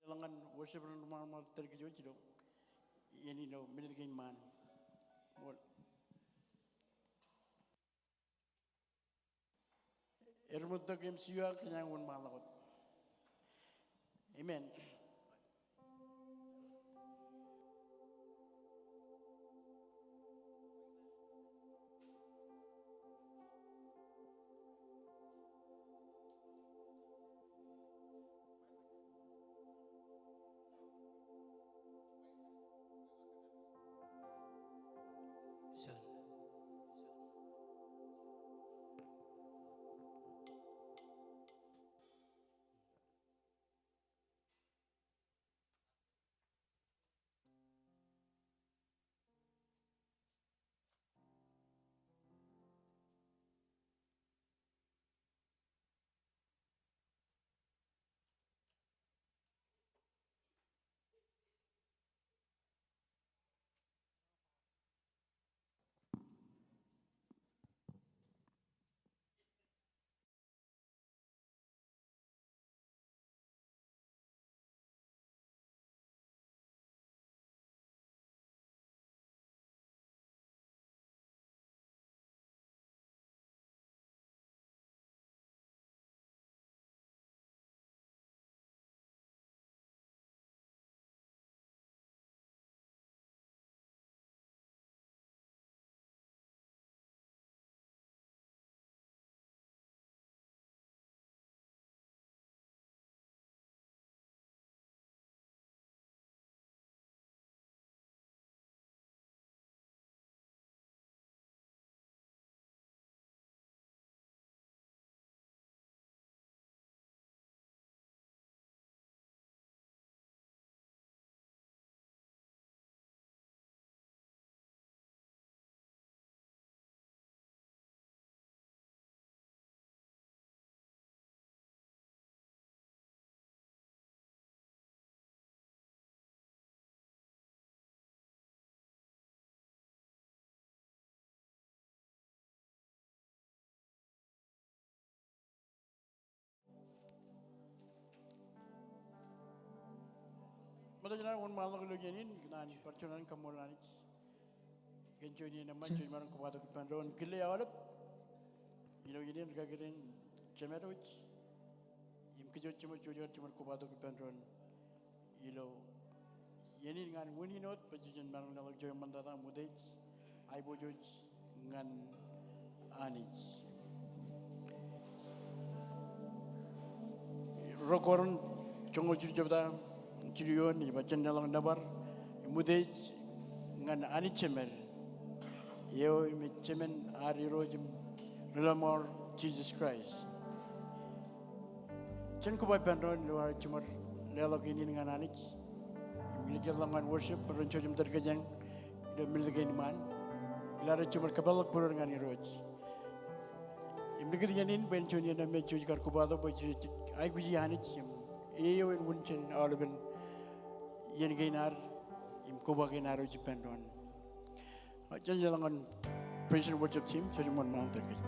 Langan worship rumah rumah terkejut itu, ini no milik man. Ermut tak siwa kenyang un malakot. Amen. Soon. Mata jalan un malakot lagi ini, nan percunan kamulan ini. Kencu ini nama cuy marang kuat aku pandron gile awalap. Ilo ini mereka kirin cemerut. Im kejut cuma cuci cuma kuat aku pandron. Ilo ini dengan wuni not percunan marang nalak cuy mandata mudej. Ai bojoj dengan anij. Rokoran congol cuci jabda. Cirion ni macam dalang dabar mudej ngan ani cemer yeo mi cemen ari rojem relamor Jesus Christ cen ko bay pendon luar cumar lelok ini dengan anik miliki langan worship peronco jam terkejang dan miliki man lara cumar kabalak purur dengan roj imdikir janin penconya na mecu jikar kubado bayi ay kuji anik yeo in wuncen alben yen gainar im kuba gainar uji pendon. Aja jalangan praise and worship team saya cuma mau terkejut.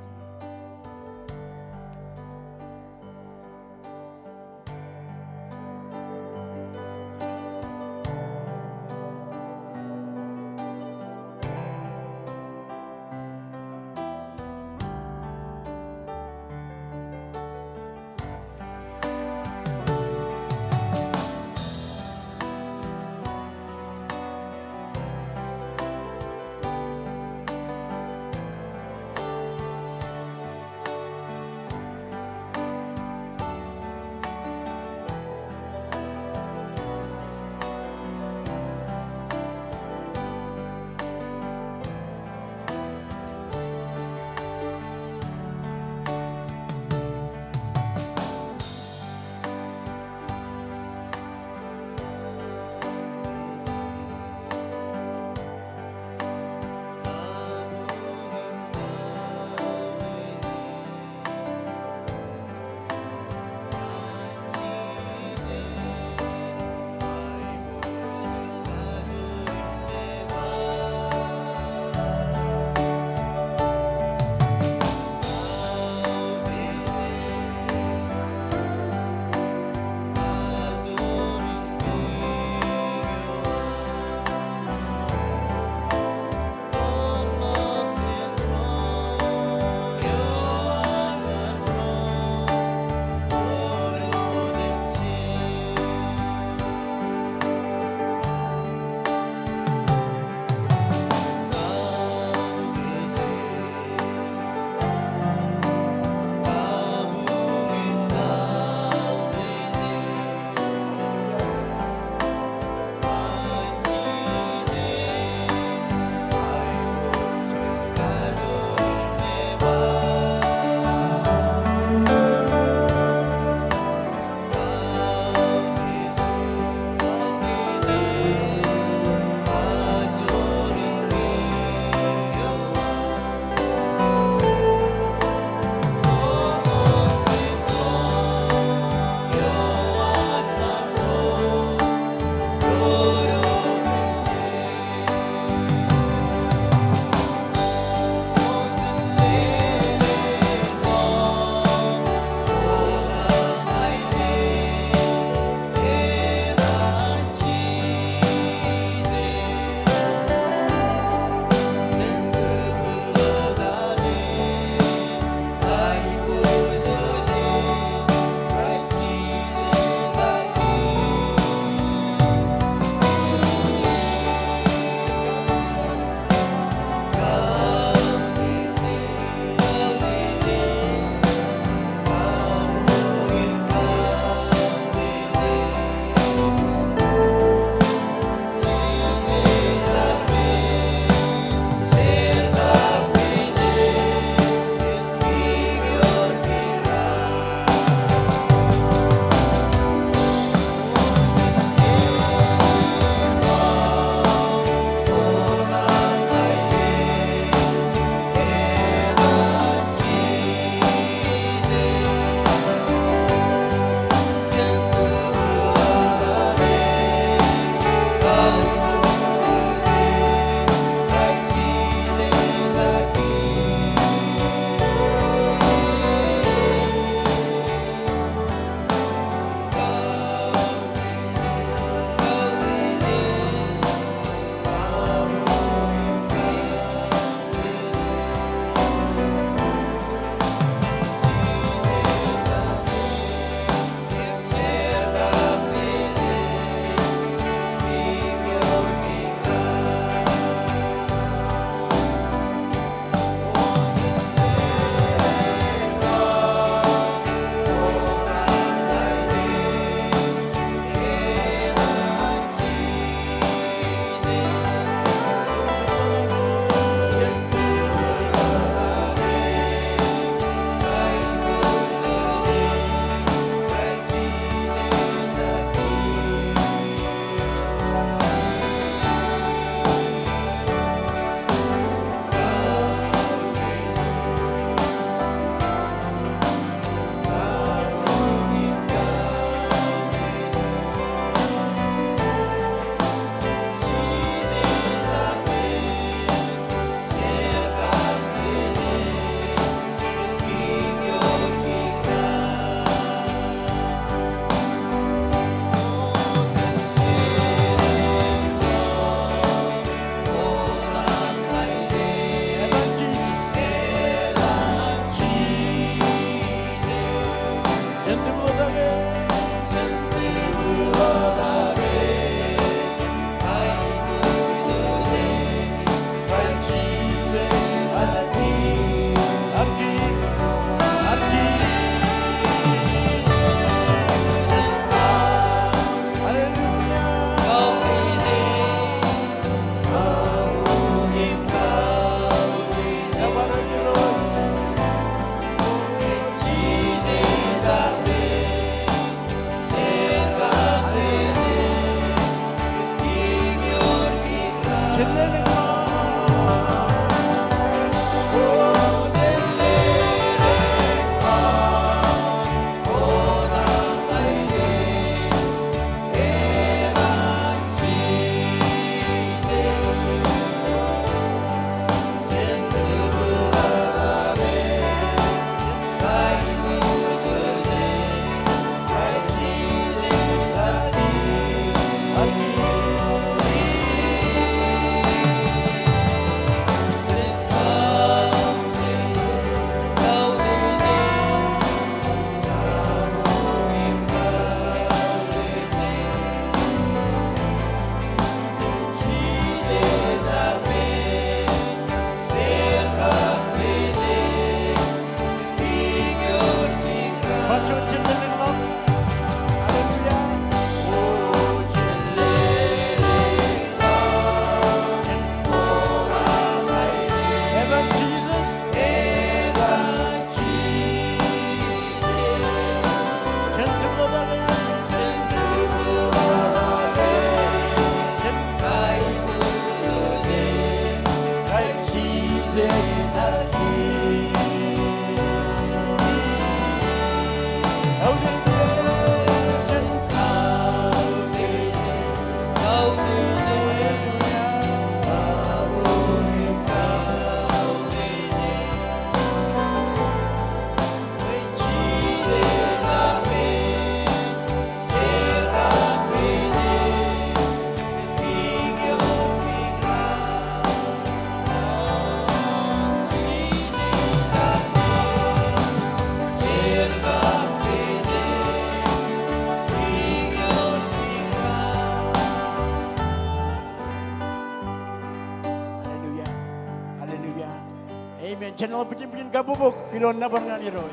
Channel bikin kabubuk kilon na barangan ni Roy.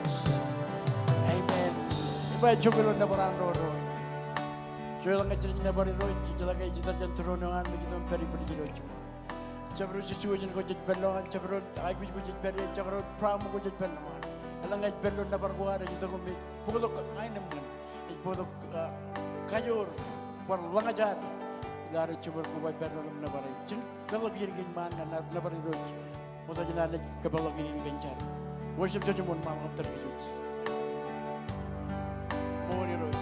Amen. Iba kilon na barangan Roy. So lang kacil na barangan Roy. Jala kay jita jan turunangan begitu peri peri kilo cuma. Cabrut situation ko jit belongan cabrut ay ko jit peri cabrut pram ko jit belongan. Alang ay belon na barangan ada jita ko mi. Pulok ay naman. Ipulok kayor par langajar. Ilare cuma ko bay belon na barangan. Cin kalau gini man na barangan Roy. Masa jenazah kebalok ini gencar. Worship saja mohon maaf terkejut. Mohon dirus.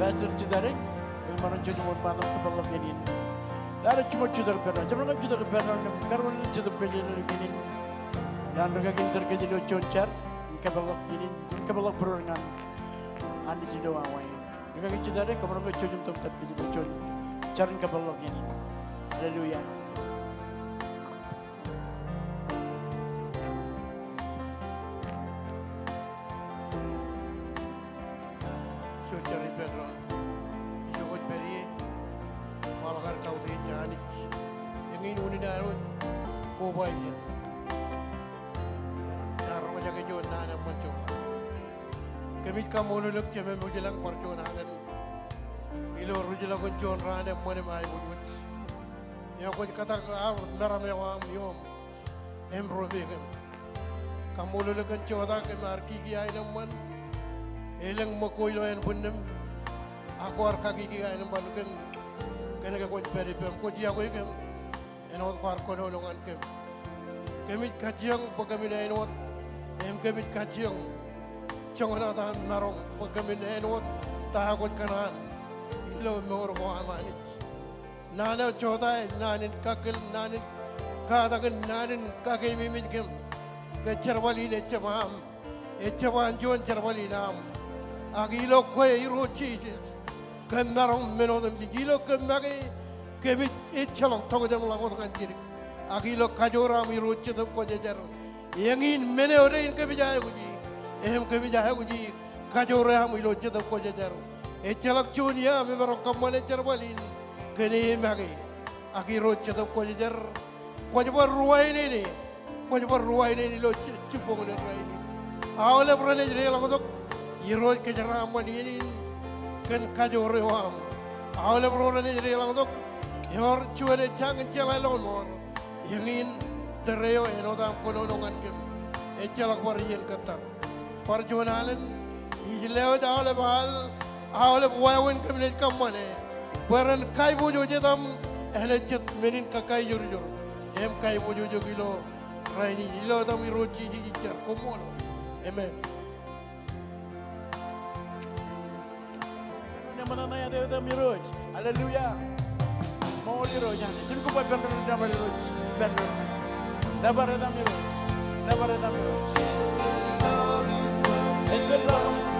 Pastor Judare, we manage to one man of couple of Yenin. Lara Chimo Judar Perna, Jamana Judar Perna, Carmen to the President Yenin, Landraga Intergajilo Chonchar, couple of Yenin, couple of Purangan, and the Jido away. You can get Judare, come on, go children to that Chon, Charin couple of Yenin. Hallelujah. Chocari Pedro, Isokot Peri, Malakar Kauti Janik, Yangin Uninaro, Pobaizin, Taramajaga Nana Manchona. Kami kamu luluk cuma mujilang parcona dan ilo rujila kunjon rana mana mai wujud. Ya kau kata al meram yawam yom emrobegan. Kamu luluk kunjoda kemarki kiai naman. Elang makoilo en bundem, aku kaki kiai naman kan kau peri pem kau dia kau kan, enot kau konolongan kem. Kami kajiang pagamin enot, kami kajiang. Jangan ada narong pagamin enot tahakot kanan ilo mor ko amanit nana chota nanin kakil nanin kadagan nanin kagai mimit kem ke charwali ne chamam e chawan jon charwali nam agilo ko iro chis kan narong menodem gilo kemagi kemit e chalong togodem lagot gantir agilo kajoram iro chedem ko jejar yangin meneore in ke bijaya guji ehem kami jahe uji kajore ham ilo cedap ko jajar e celak chunia me barong kamane cerbalin kene magi akiro cedap ko jajar ko jabar ruai ni lo cipong ne rai ni awle brane jre langodok iro ke jara mani ni kan kajore wam awle brane jre langodok yor chuane chang celalon mor yangin tereo enodam kononongan kem e celak warien katar Perjuangan ijleo jawab hal, awal buayan kami kamane, peran kai bojo jedam, cet menin kakai jujur, kai bojo gilo, raini gilo dam iroci jijar komolo, amen. Mana naya dia dam iroj, haleluya. Mau iroj, jangan kupai benar dam iroj, benar. Dabar dam iroj. And the Lord.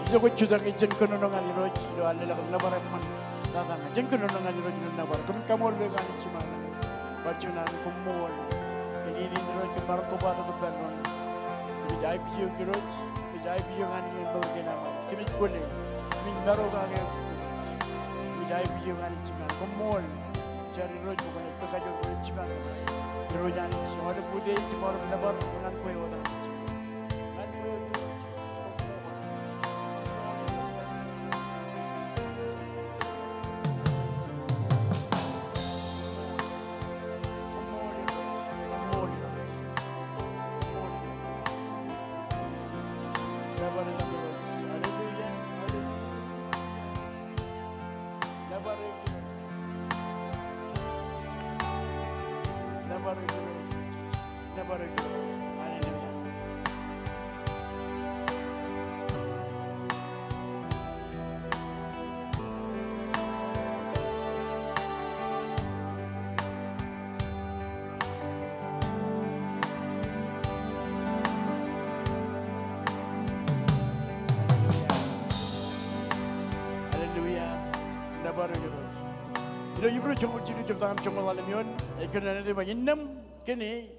저거 주당이 전 근원한 이루어지 이로 알레라고 나바라만 나다가 전 근원한 이루어지는 나바라 그럼 까몰래가 아니지만 버추나는 공무원 ini 이루어지 바로 고바도 그변론 그 자이비용 이루어지 그 자이비용 아니면 너게 나와 그미 꼴래 그미 나로가게 그 자이비용 아니지만 공무원 저리 이루어지 보내 끝까지 그렇지만 이루어지 아니지 어디 무대에 있지 모르는 나바라 난 거에 오다 이런 입으로 정말 지루 좀 다음 정말 하려면 그런 애들 막 있는 그니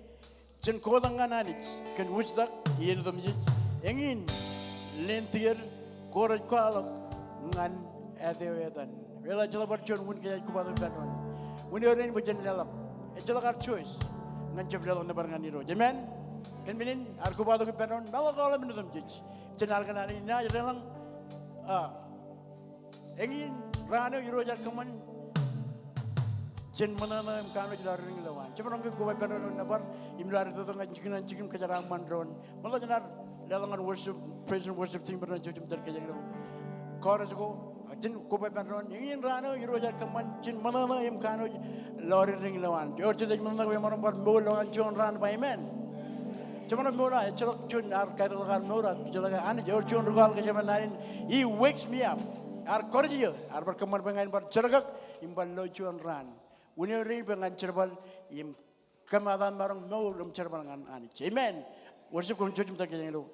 전 고당간 아니지 그 우스닥 이해도 dom지 engin lentir koraj kwalak ngan edewedan wela jala barjon mun kaya kubadu banon mun yoren bo jenelak jala kar choice ngan jebla na bar ngan iro jemen kan minin ar kubadu banon nala kala min domji jenal kan ani na jelang engin rano iro jar kaman jen mana na kano jalan ring lawan. Cuma orang kubai peron nabar imlar itu tengah jikin kejarang mandron. Malah jenar lelangan worship, praise and worship team peron jujum terkejang lawan. Kau rasaku jen kubai peron ingin rano irojar kaman jen mana na kano lori ring lawan. Jor jadi mana kau orang bar mul lawan John ran by men. Cuma orang mula, celok John ar kaya lawan mula, celok ane jor John rugal kejaman lain. He wakes me up. Ar korjio, ar berkeman pengen bar cergak imbal lo John ran. Unia riba ngan cerbal im kamadan marang mau lum cerbal ngan ani. Amen. Worship kum chujum tak yang lu.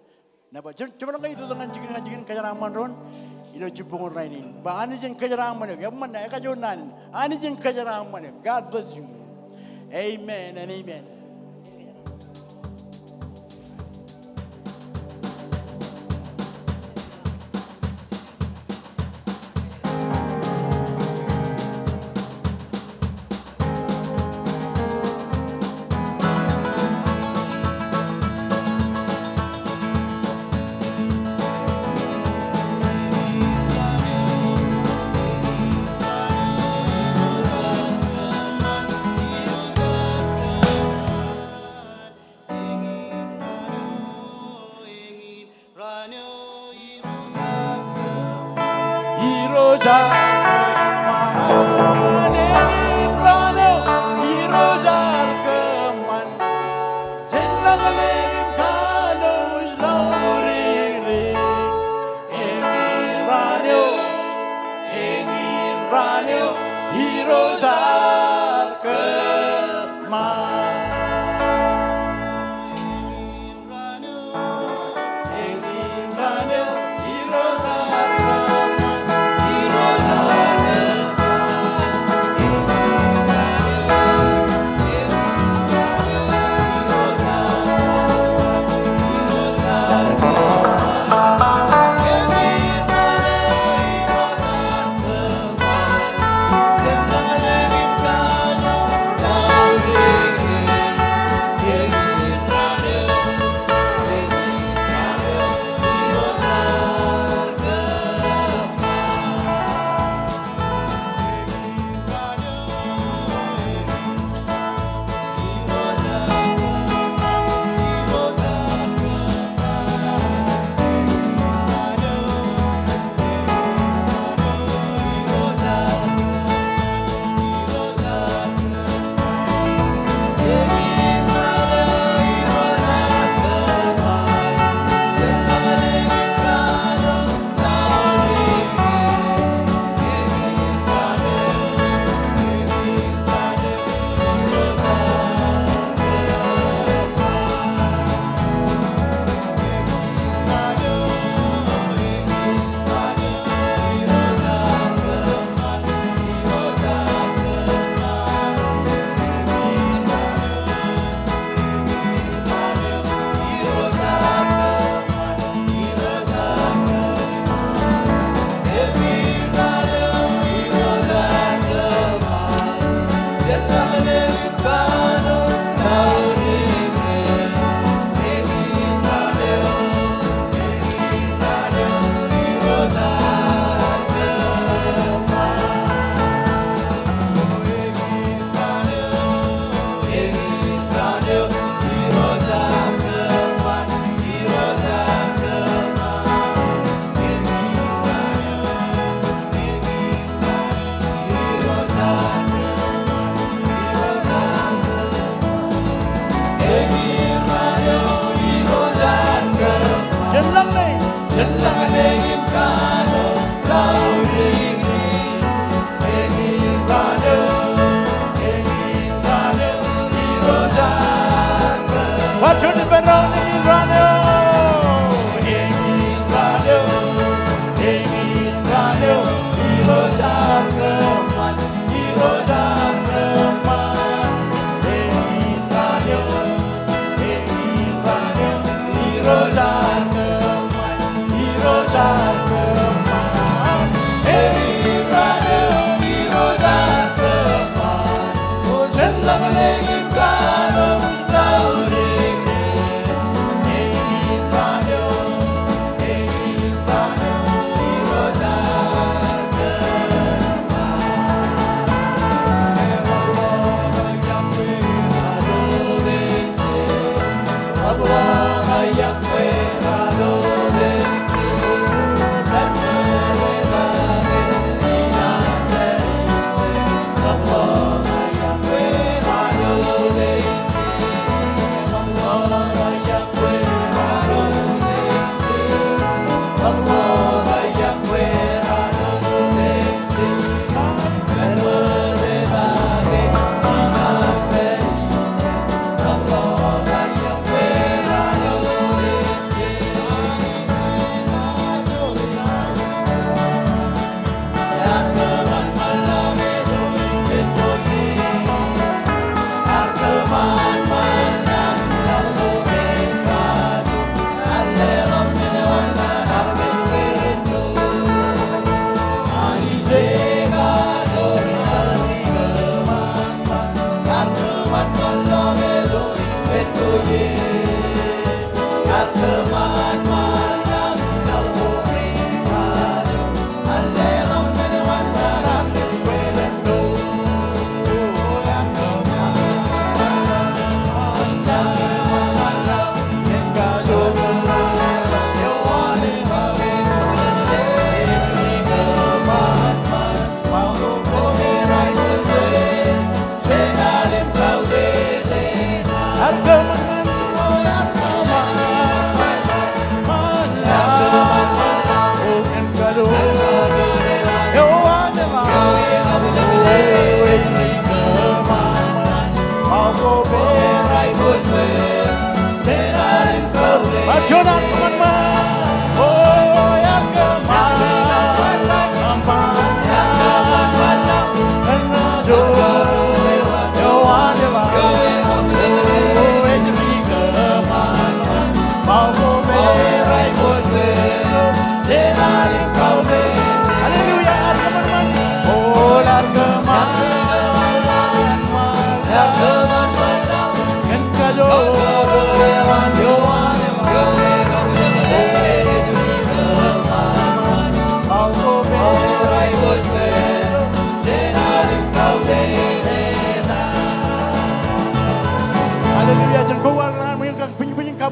Napa cuma ngai itu dengan jikin kajarang mandron ilo jubung rainin. Ba ani jeng kajarang mandron. Yaman na eka jonan. Ani jeng kajarang mandron. God bless you. Amen and amen. God.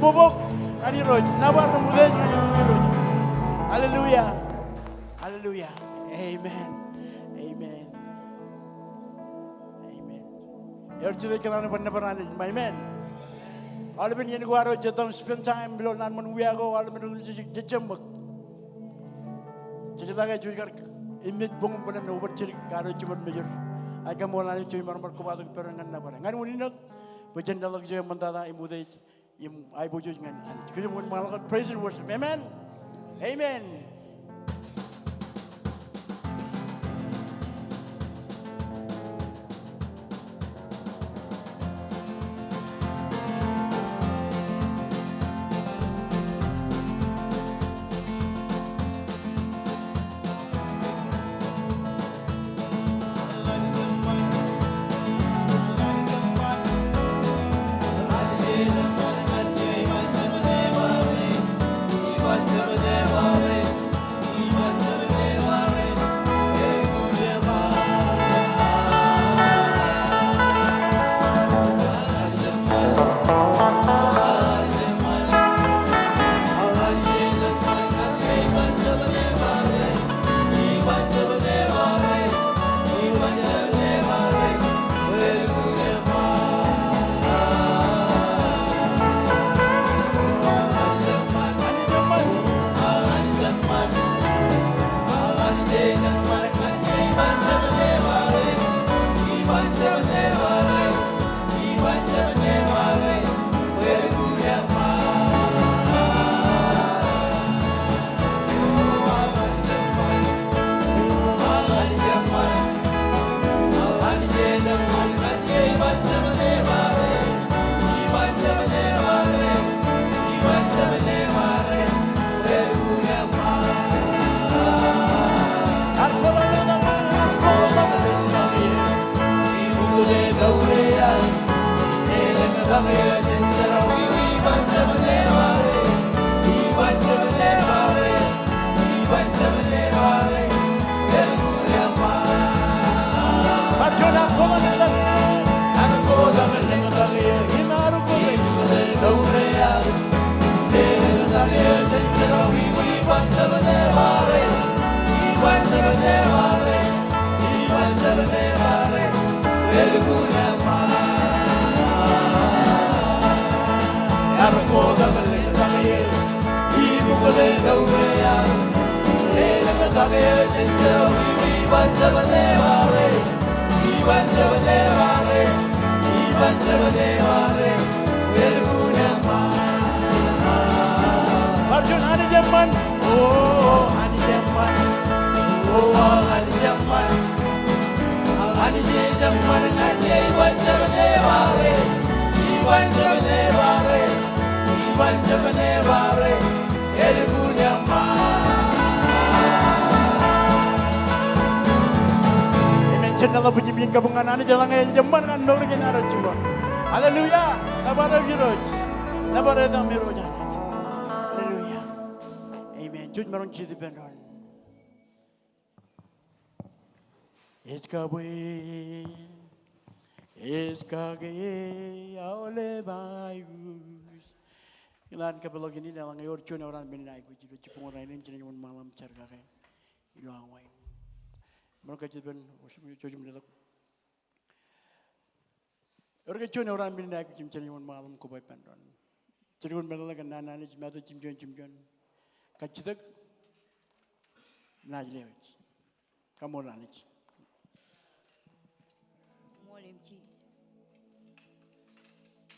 bobok ngani roj nabar no mudej ngani roj. Hallelujah. Hallelujah. Amen. Amen. Amen. Yer chile kana banna barani. Amen. All ben yen gwaro jetam spend time below nan man wiago all ben jejembak. Jejelaga juigar imit bongum panem no berciri karo cuman major. Agam molani cuy marmar kubadu perangan na barang. Ngan muninok bajan dalak je mentara imudej im ai bojo ngan. Kita mun malakat praise and worship. Amen. Amen. Arjun ani jaman, oh ani jaman, oh ani jaman, ani jaman ani iwan sebeneware, iwan sebeneware, elgunya ma. Amen. Channel bunyi bunyi gabungan ani jalan aja jaman kan dong kita ada coba. Haleluya, nabara giroj, nabara damirojana. Jud marong chidi benon. Iskabwe, iskage, aole bayus. Ilan kabelog ini dalang ayor chuna orang beninai ku jido cipung orang ini cina cuma malam carga kayak ilo awai. Marong kacid ben, usum cuci mendelok. Orang chuna orang beninai ku cina cuma malam ku bay pendon. Cina cuma mendelok kan nana ni cuma tu cimjon. Kacidak najlewich kamolanich molemci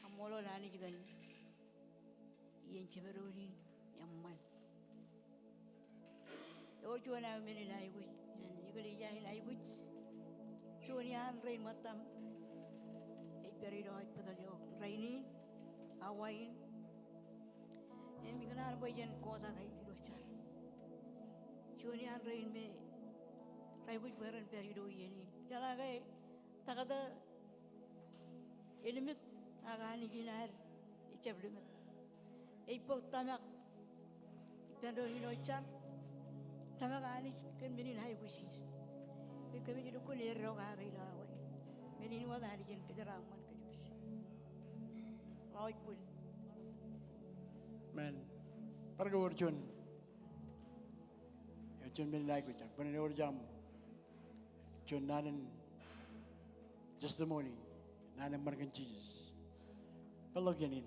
amolo lani jigan yen cemeroni yamman o jona meni lay gu yigali yahi lay gu joni an rein matam e perido ay pedalyo reini awain e mi ganar boyen koza kai Joni an rain me raibuj beran perido yeni jala gai takada elimit agani jinar icheblimit ipok tamak pendo hino ichar tamak ani kan menin hay busis e kami jidu ko le ro ga gai la wai menin wada hari jen kejaram man kejus lawaj pul Man, parga urchun. Urchun bin like which but in jam. Chun nanan testimony. Nanan margan Jesus. Palagyanin.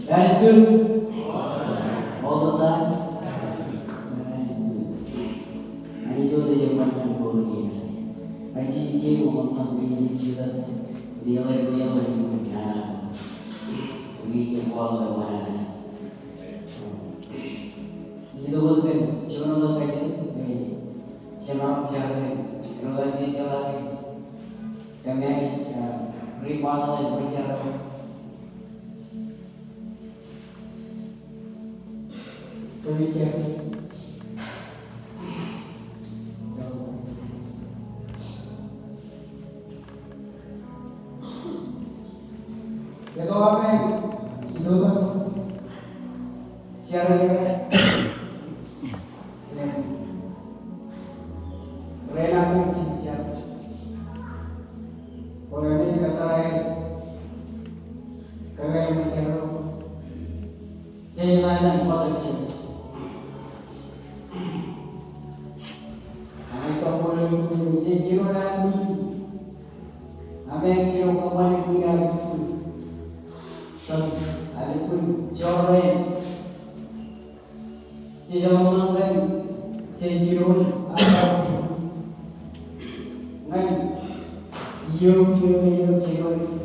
That is good. All the time. That is good. And it's all the young man born again. I see you on something that really we can call the one another. Jadi tu kan, cuma orang kaya ni, cuma cakap, orang ni jalan ni, kami rival yang berjalan. Kami cakap. Itu apa? Itu tu. Siapa dia? Rena pun cincang. Orang ini kata lain. Kagak menceritakan. Jangan pada cincang. Kami tak boleh cincang lagi. Kami kira kembali tinggal. Ada pun coreng. Tidak mengenai cincang apa. Yo cincang.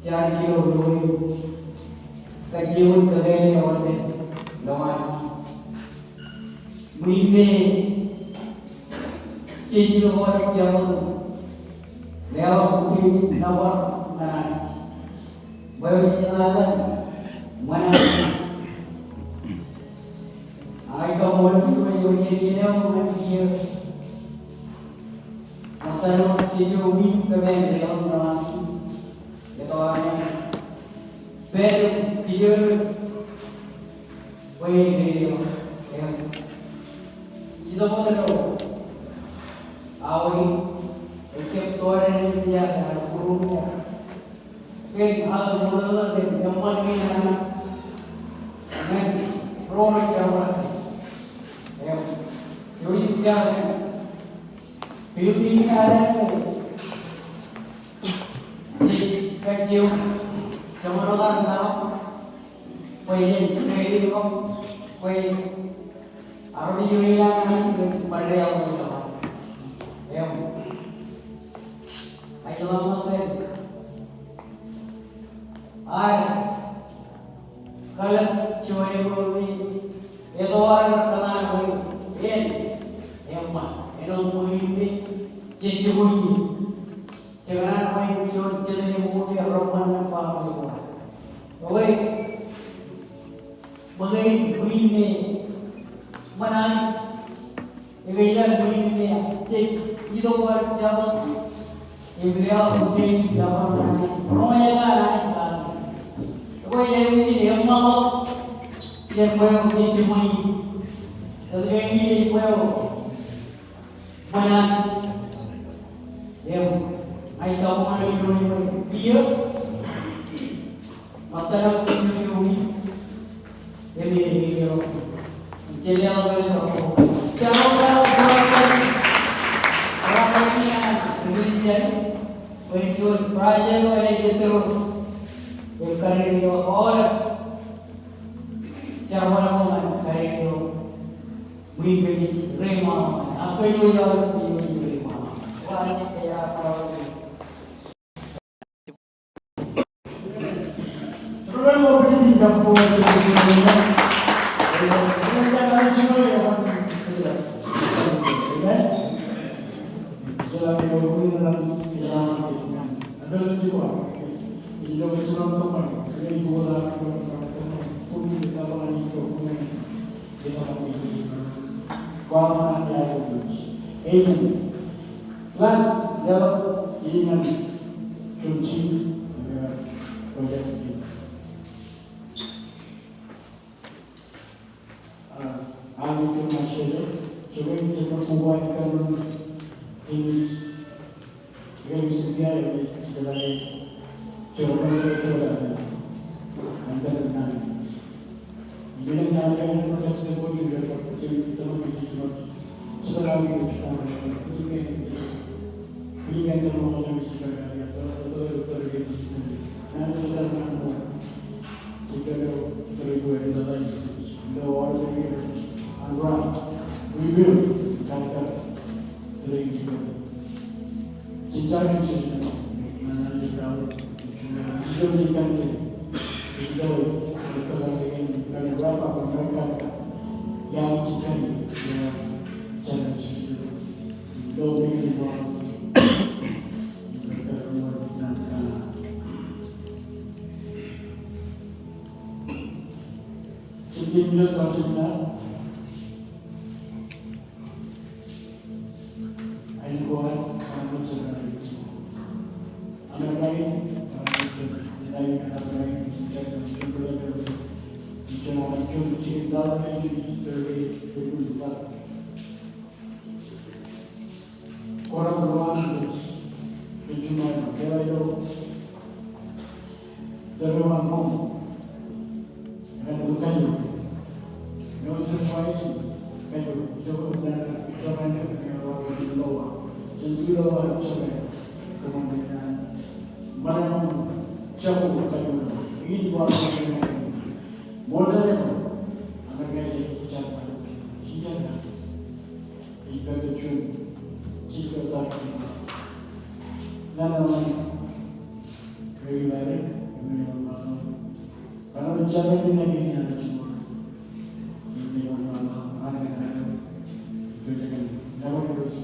Cari kilo dulu. Kajian kerja orang ni, lawan. Mimpi cincang orang jauh. Lewat bukti lawan tanah. Baru jalan mana ini orang dia. Mata cicu wing kemen real ramai. Itu orangnya baru dia dia. Itu betul. Awal setiap orang dia ada kurungnya. Hal mula yang mana dengan roh Jawa, jadi jangan pilih ada di kecil, jangan orang tahu, pengen training kok, pengen harus diulang lagi pada yang mana, ayo lama kalau curi bumi itu orang terkenal yang mah, yang bumi cicu bumi, jangan main curi curi bumi roman apa boleh, oke, bagai bumi menangis, ini bumi itu orang Jawa, Ibrahim bumi dapat menangis, rumahnya nangis. Kau yang ini yang mahu siapa yang dicumai, kalau yang ini kau menangis, yang ayat kamu ada di dunia dia, mata nak cium ciumi, yang dia jadi apa yang kau, cara orang ini religion, betul raja kau ada gitu. Karena orang siapa nama karena mimpi rema apa yang mimpi rema orang kayak apa Orang mau beli di kampung ini, orang cuma yang jalan yang boleh nanti jalan ada lagi juga. Ilo kecuali teman, ini bola pun kita balik ke rumah kita balik kawan yang ini, lan jawab ini yang kunci proyek ini. Aku cuma saja, coba kita membuatkan ini yang sedia ini sebagai coba anda benar. Bila anda yang proses tersebut juga terjadi cuma setelah itu pilihan terlalu yang sebenarnya atau terjadi nanti sudah mampu jika terlalu ada the world and right we will kata terjadi cinta yang sebenarnya mana juga dijadikan kita berkenan dengan beberapa mereka yang kita jangan doa di bawah mereka menangkan sejumlah kasusnya air kuat kamu sebenarnya anak lain lain anak lain jangan cinta lagi terlibat orang lawan cuma dia itu terlalu mau dengan kayu no sesuai kayu coba dan caranya dengan orang di bawah jadi bawah sampai kemudian mana jauh kayu ini buat modalnya anak gaya secara siapa jika terjun jika tak nana regular ini orang karena rencana ini ada semua ini orang ada kerjakan dalam terus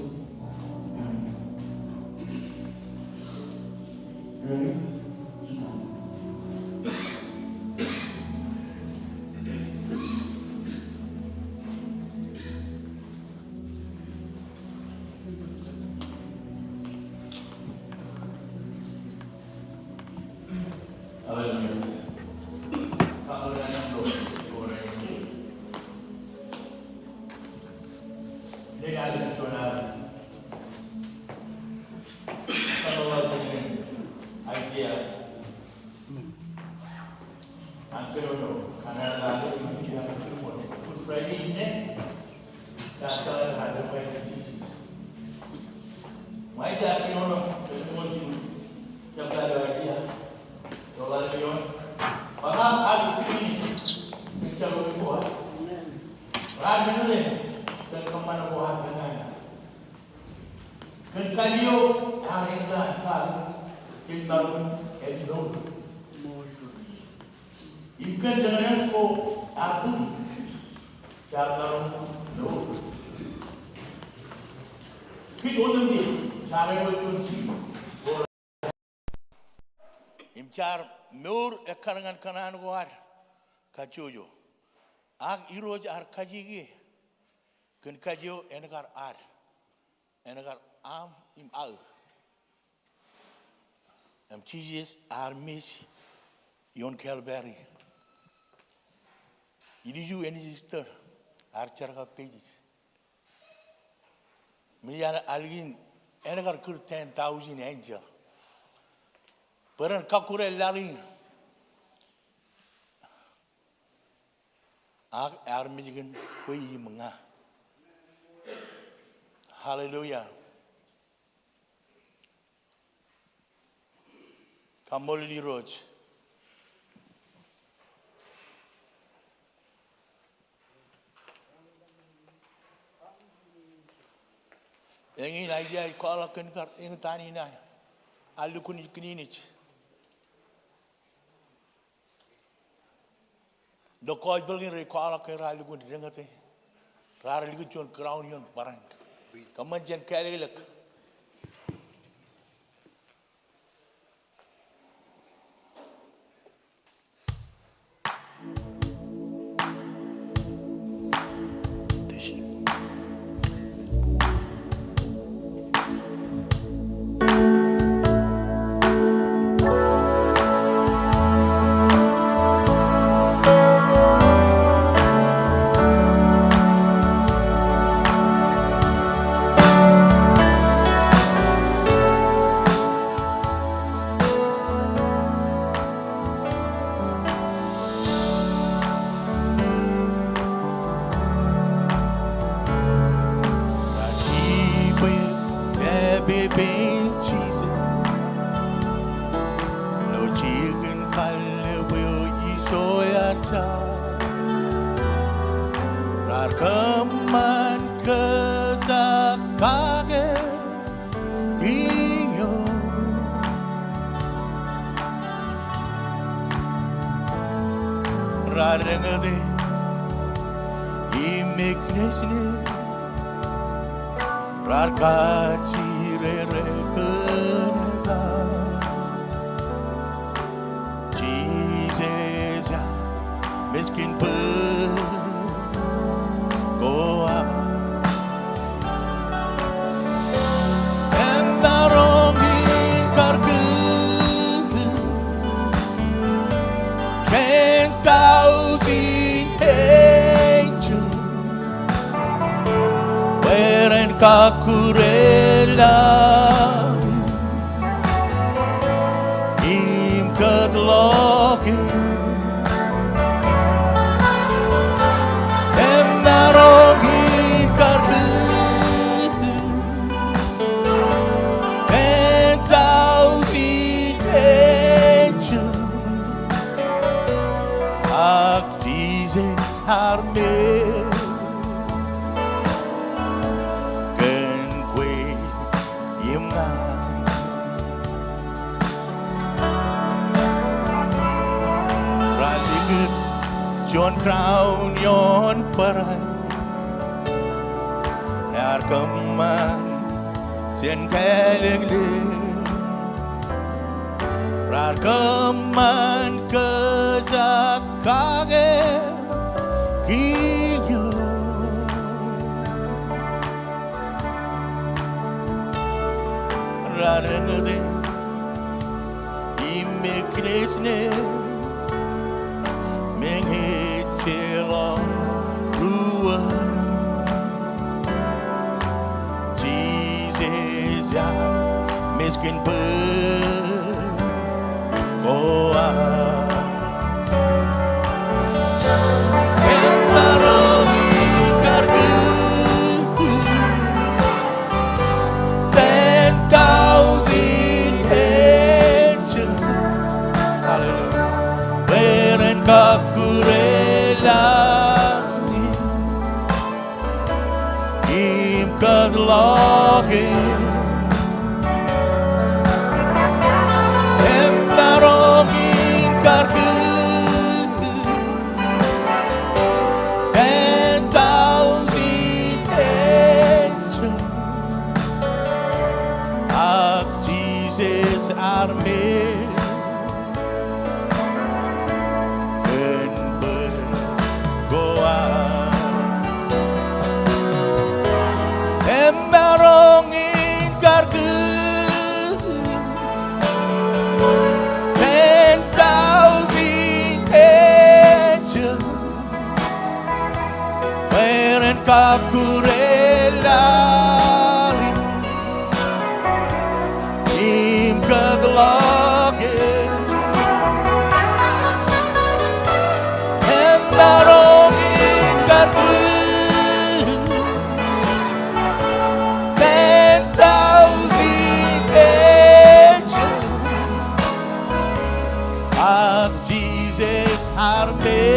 Asia. Anche loro, Canada, India, tutto. Good Friday evening. That's all I had to wait to Jesus. My dad, you know, the one you took that idea. So let me on. But I'm it's a good boy. Right into there. Can come on a boy. Can you have that time? It's not as no. You can turn for Abu. No. He wouldn't be. Sarah would see. Imchar Nur a Karangan Kanan war. Kachuyo. Ag Iroj are Kajigi. Can Kajo and Gar ar. And Gar arm im al. Cheeses are Miss Yon Calberry. You any sister are Charga pages. Miliana Algin and Gar 10,000 angel. Peran Kakure Larin. Ag Armigan Quimanga. Hallelujah. Kamoli Roach. Yang ini idea kalau kan yang tani na, alu kuni kini do koi belgin recall kan alu kuni dengate, rara ligu cun crown yon barang, kaman jen kali lek. Kakurela im kadloki emarogi kardu entausi teju ak Jesus harme Yon crown yon peran Yar keman Sien kelegli Rar keman kezakage Kiyo Rar ngede Imeknesne Menghitila ruang Jesus ya miskin arme ken bergoa embarongin karge kakurelali im kaglage embarongin karbu 10,000 angels of Jesus army.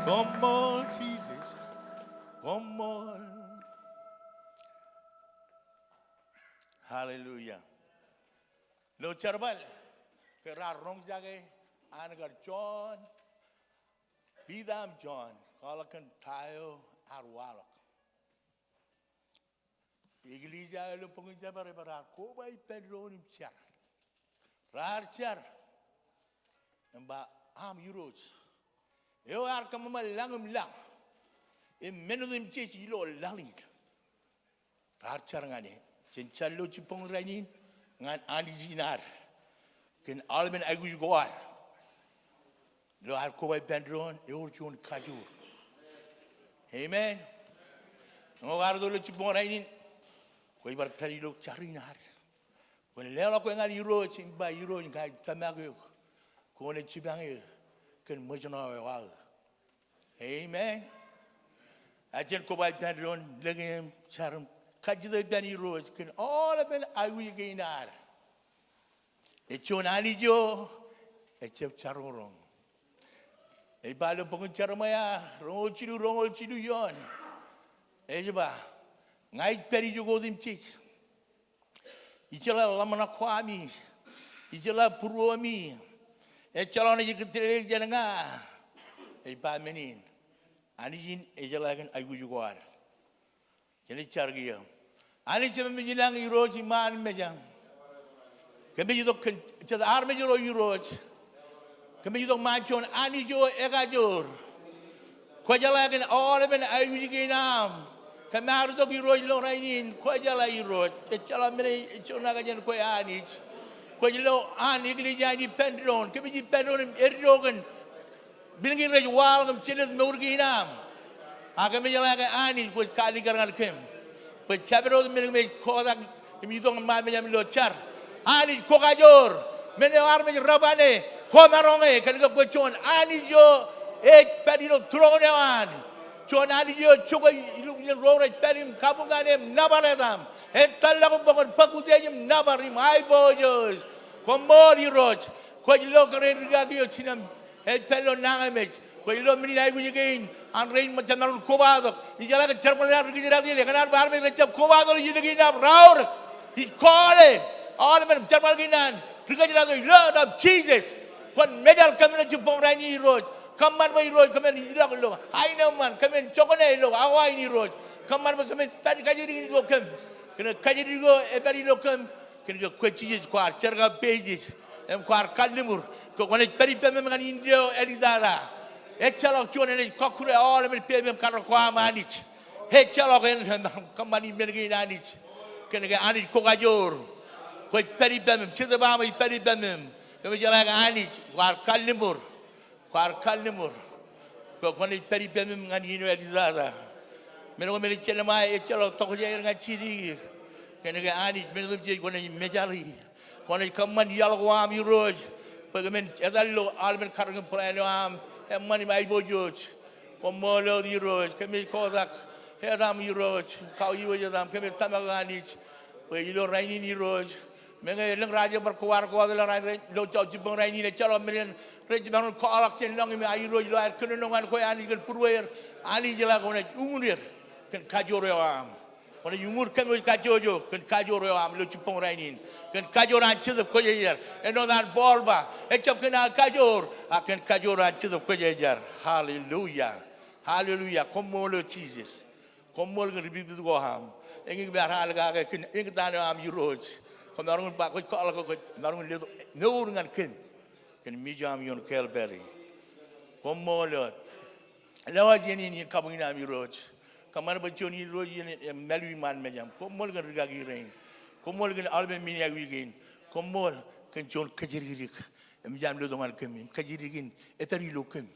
Come on, Jesus. Come on. Hallelujah. Lo charbal. Kera rong jage anagar John. Bidam John. Kalakan tayo arwalak. Iglesia lo pengunjung bara ko bay Pedro nim char. Rar char. Namba am euros. Eu ar kamama langum lang. Menudum chechi lo langing. Rar char ngane. Cincalo cipong rainin ngan andi zinar. Ken almen agu goar. Lo ar ko bay Pedro eu chun kajur. Amen. Ngogar do lo cipong rainin. Kau ibarat tadi lo cari nar. Kau lelak kau ngan euro cimba euro ngai tamagu. Kau ne cibang e ken mojona wal. Amen. Ajen kau baik dan lagi carum kajian dan euro ken all ben awi gainar. Econ ani jo ecep carorong. Balo pengun carumaya rongol cidu yon. Coba. Ngai peri juga dim cik. Ijala lamana kwami. Ijala puruami. Ijala ni jiketere jananga. Ba menin. Ani jin ijala kan ayu juga ar. Jadi cargia. Ani cuma menjelang euro ciman mejang. Kami juga kan jadi arme juro euro. Kami juga macam ani jo ekajur. Kau jala kan orang ben ayu jikinam. Kamar do ki roy lo rainin ko jala iro chala mere chona ga jen ko ani ko jelo ani gli jani pendron ke bi pendron erdogan bilgin rej wal gam cheles meurginam aga me jala ga ani ko kali garangan kem ko chabro me me ko da mi do ma me jam lo char ani ko ga jor me ne ar me rabane ko maronge kan ko chon ani jo e pedino trone ani Jonani yo chuga ilumyan rore perim kabunganem nabaredam. Entallagun bangun pakudeyim nabarim ay boyos. Komori roj. Ko ilo karen rigagyo chinam. Pello nangamech. Ko ilo mini ay gujigin. An rain machamarun kobadok. Ijala ka charmala rigiradi lekanar barme recap kobadok yinagina raur. He called it. All of them charmalginan. Rigiradi Lord of Jesus. Kon medal community pomrani roj. Kamar mai roj kamen ilak lo. Ai naman kamen chokone lo. Awai ni roj. Kamar mai kamen tadi kajiri lo kam. Kena kajiri lo ebari lo kam. Kena kuacis kuar cerga pages. Em kuar kalimur. Ko kone tadi pemem dengan India edidara. Echalok chuan ni kokure all of them pemem karo kwa manich. Echalok en kamani mergi nanich. Kena ke anich kokajor. Ko tadi pemem cita bama tadi pemem. Kami jalan anich kuar kalimur. Kuar kalimur. Ko kone tadi pemem dengan India edidara. Meno meni chelama echalok tokoja dengan ciri. Kena ke anich meno je kone mejali. Kone kaman yalwam yuroj. Pagamen edallo almen karang planoam. Emani mai bojoj. Komolo yuroj. Kami kodak. Hedam yuroj. Kau yurojam. Kami tamaganich. Pagilo raini yuroj. Mengai leng raja berkuar kuar dalam raja lo jauh jibang raini ne calon merian raja bangun kolak jen lang imi ayu yuroj lo air kenongan kau ani kan purwair ani jelah kau nak ungulir kan kajor am. Kau umur kami kajojo kan kajor am lo jibang raini kan kajor ancet kau jajar. Eno dan bolba. Ecap kena kajor akan kajor ancet kau jajar. Hallelujah. Hallelujah. Komolo Jesus. Komolo kan ribu tu kau ham. Engin berhal gak kan engin tanya am yuroj. Kami orang pak kau kalau kau orang lihat nur dengan ken mijam yon kelberi. Komolo. Lawas ini kabungin am yuroj. Kamar bacaan yuroj ini melu iman macam. Komolo kan rigagi rain. Komol kan albe mini agwigin. Komol kan jon kajiririk. Mijam lo dengan kami. Kajirikin etari lo kami.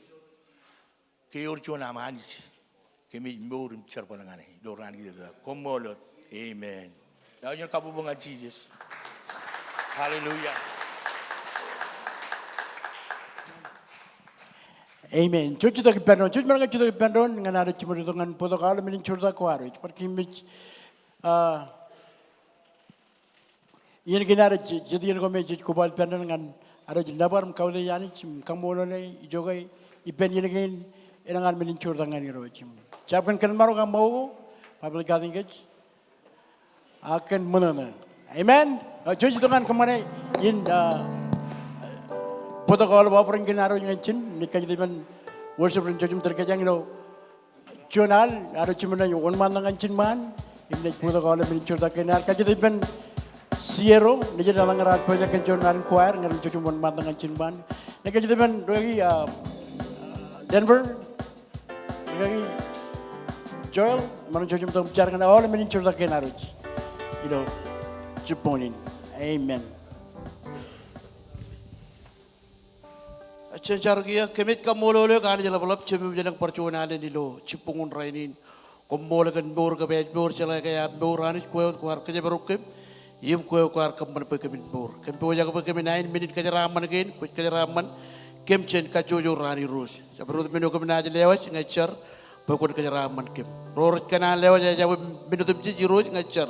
Keyor jon amanis. Kami murim cerpanangan ini. Doran gitu. Komol. Amen. Dah jangan kabu bunga Jesus. Hallelujah. Amen. Cuci tak pendon, cuci mereka cuci pendon dengan ada cuma dengan protokol minin curta kuaru. Seperti image. Ini kena ada jadi yang kami jadi kubal pendon dengan ada jenabar kau le yani kamu le juga ipen ini kan erangan minin curta dengan ini rojim. Siapkan kelmaru kamu mau public gathering akan mana? Amen. Cuci dengan kemana in protokol offering kena ada yang cin nikah jadi man worship dan cuci terkejang lo. Jurnal ada cuma yang one man dengan cin man ini protokol minin curta kena jadi man Sierro, ni jadi dalam ngerat projek kenconan choir ngerat cuci mon dengan cinban. Ni kerja teman lagi Denver, lagi Joel, mana cuci untuk bicara dengan awal meni cerita kenarut, Jeponin, Amen. Cencar kia kemit kamolole kan jala balap cemi jalan percuanan ini lo cipungun rainin komol kan bor ke bej bor cala kaya bor anis kuat kuar kerja berukem. Yum kau kuar kemen pekemin bor, kempo jaga pekemin 9 minit kejaraman again, kejaraman, kem cen kajojo rani rus. Seperti minum kemin aja lewat ngajar, pekon kejaraman kem. Ror kenal lewat aja minum tempat rus ngajar,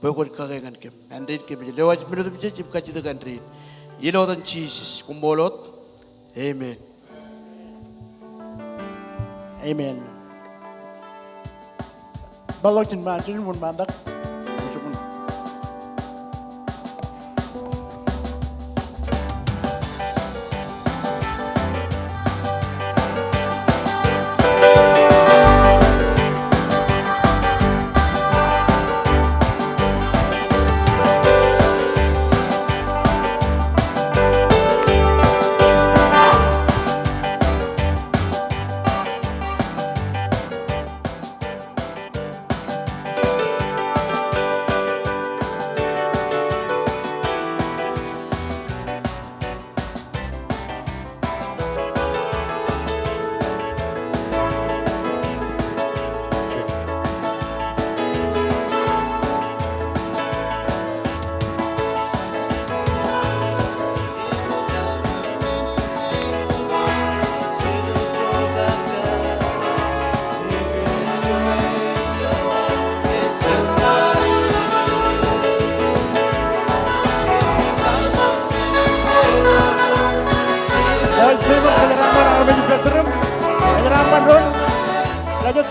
pekon kagengan kem. Andin kem lewat minum tempat cip kaji tegan rin. Yelo dan Jesus kumbolot, Amen. Amen. Balok cin macam mun mandak.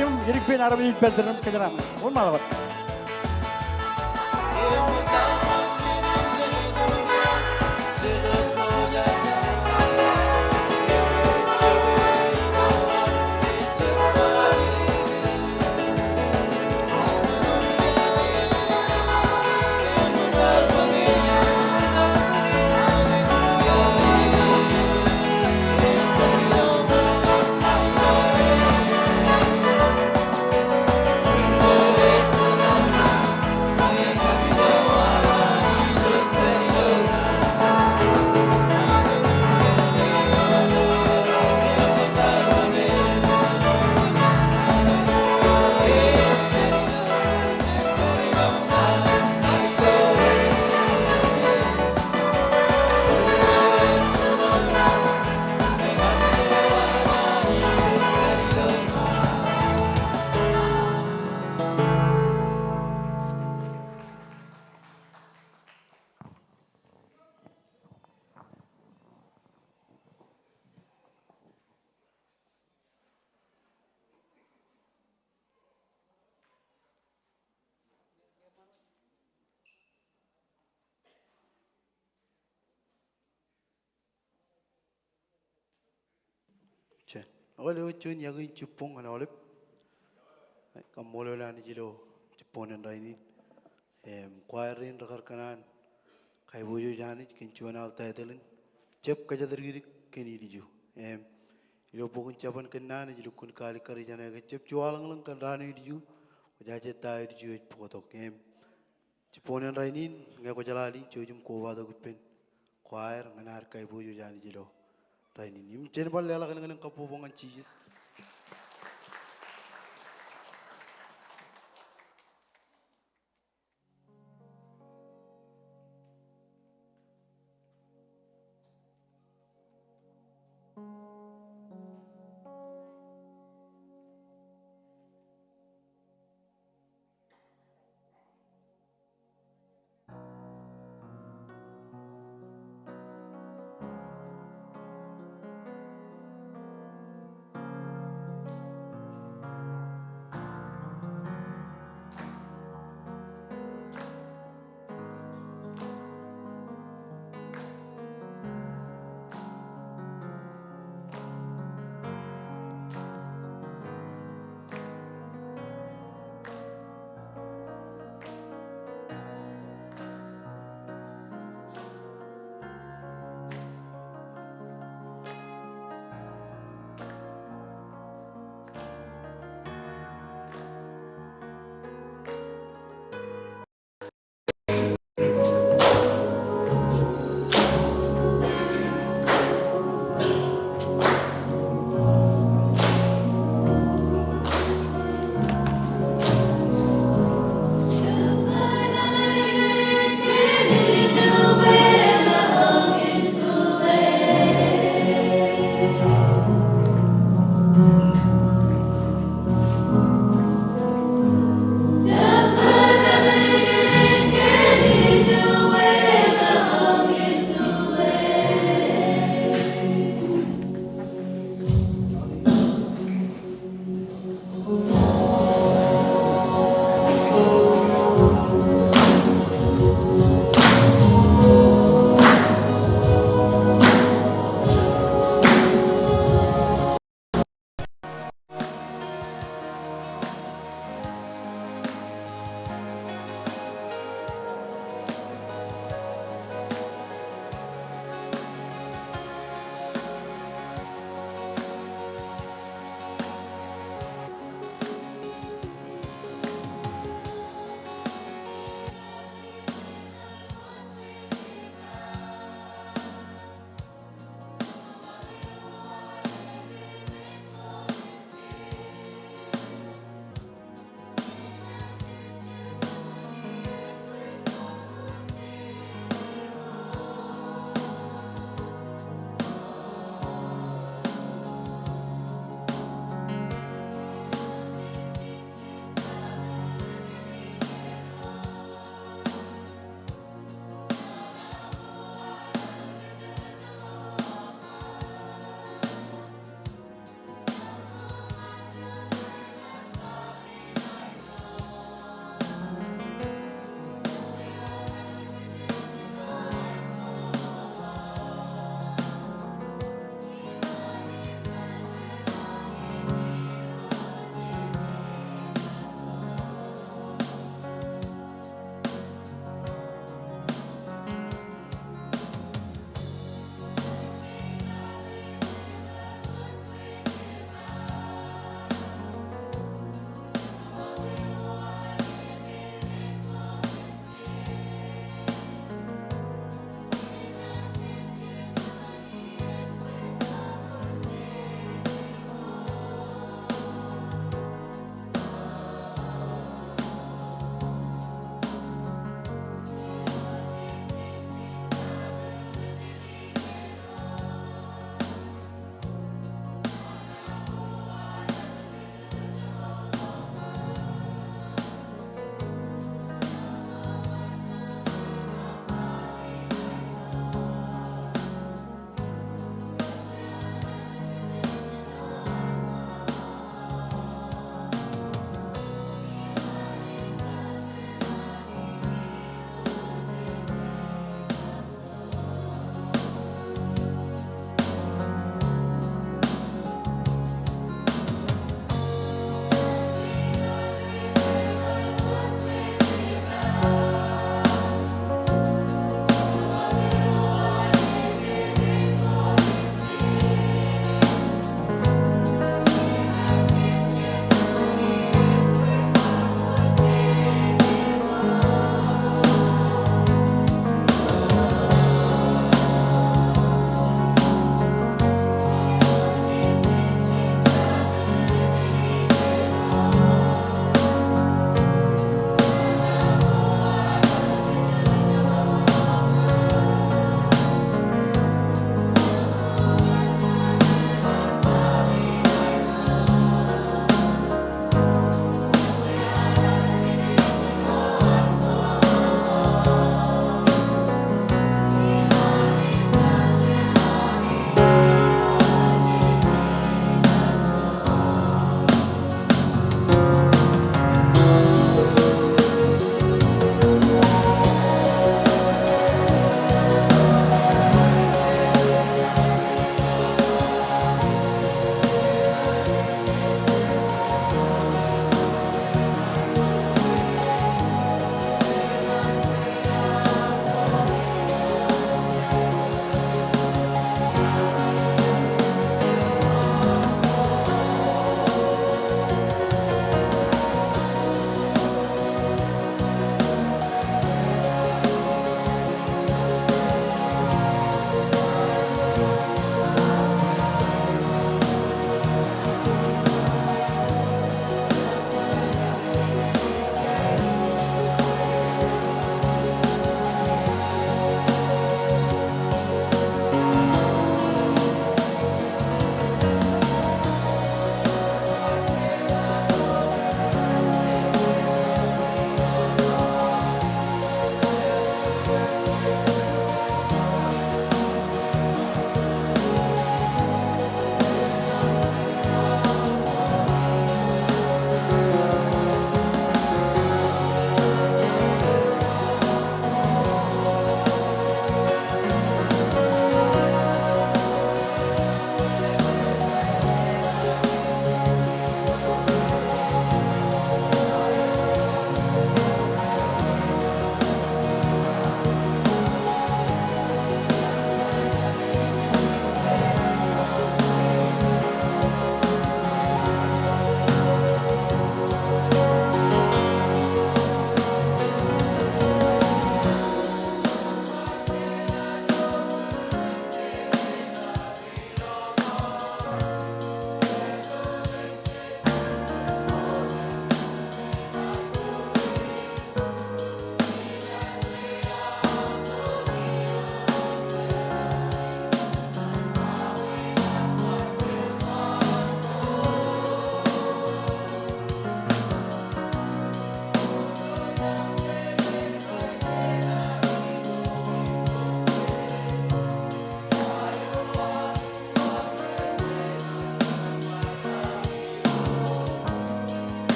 Karim, Yiripin Arabi Pedram Kagram. Un malawat. Cek, aku lewat cun yang ini Jepun kan oleh, kamu lelah ni jilo Jepun yang lain ini, choirin rakar kanan, kai bojo jani kencuan alta etelin, cep kerja tergiri kini diju, ilo pokon capan kanan jilo kun kali kari jana cep jualang lang kan rani diju, jaje tai diju potok, Jepun yang lain ini nggak kau jalali, jujum kau wada kupen, choir nganar kai bojo jani jilo. Raini ni macam mana lelah kan kapu bongan cheese.